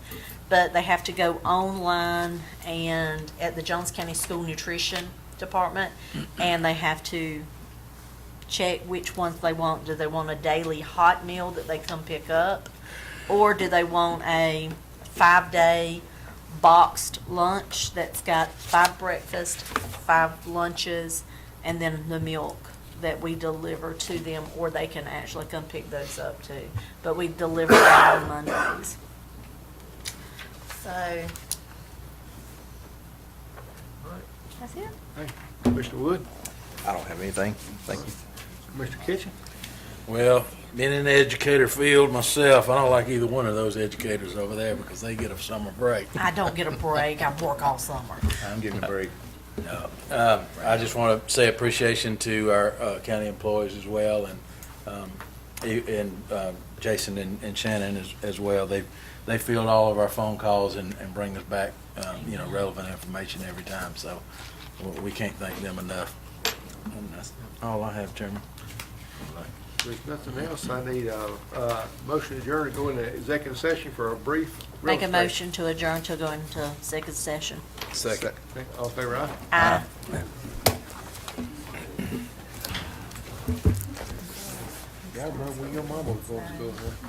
but they have to go online and at the Jones County School Nutrition Department, and they have to check which ones they want. Do they want a daily hot meal that they come pick up, or do they want a 5-day boxed lunch that's got 5 breakfasts, 5 lunches, and then the milk that we deliver to them, or they can actually come pick those up too. But we deliver that on Mondays. So that's it. Hey, Commissioner Wood, I don't have anything. Thank you. Commissioner Kitchen. Well, being in the educator field myself, I don't like either one of those educators over there because they get a summer break. I don't get a break. I work all summer. I'm getting a break. No. I just want to say appreciation to our county employees as well, and Jason and Shannon as well. They field all of our phone calls and bring us back relevant information every time. So we can't thank them enough. And that's all I have, Chairman. If there's nothing else, I need a motion to adjourn to go into executive session for a brief. Make a motion to adjourn to go into second session. Second. All in favor, aye? Aye. Yeah, I remember when your mama was going to school, huh?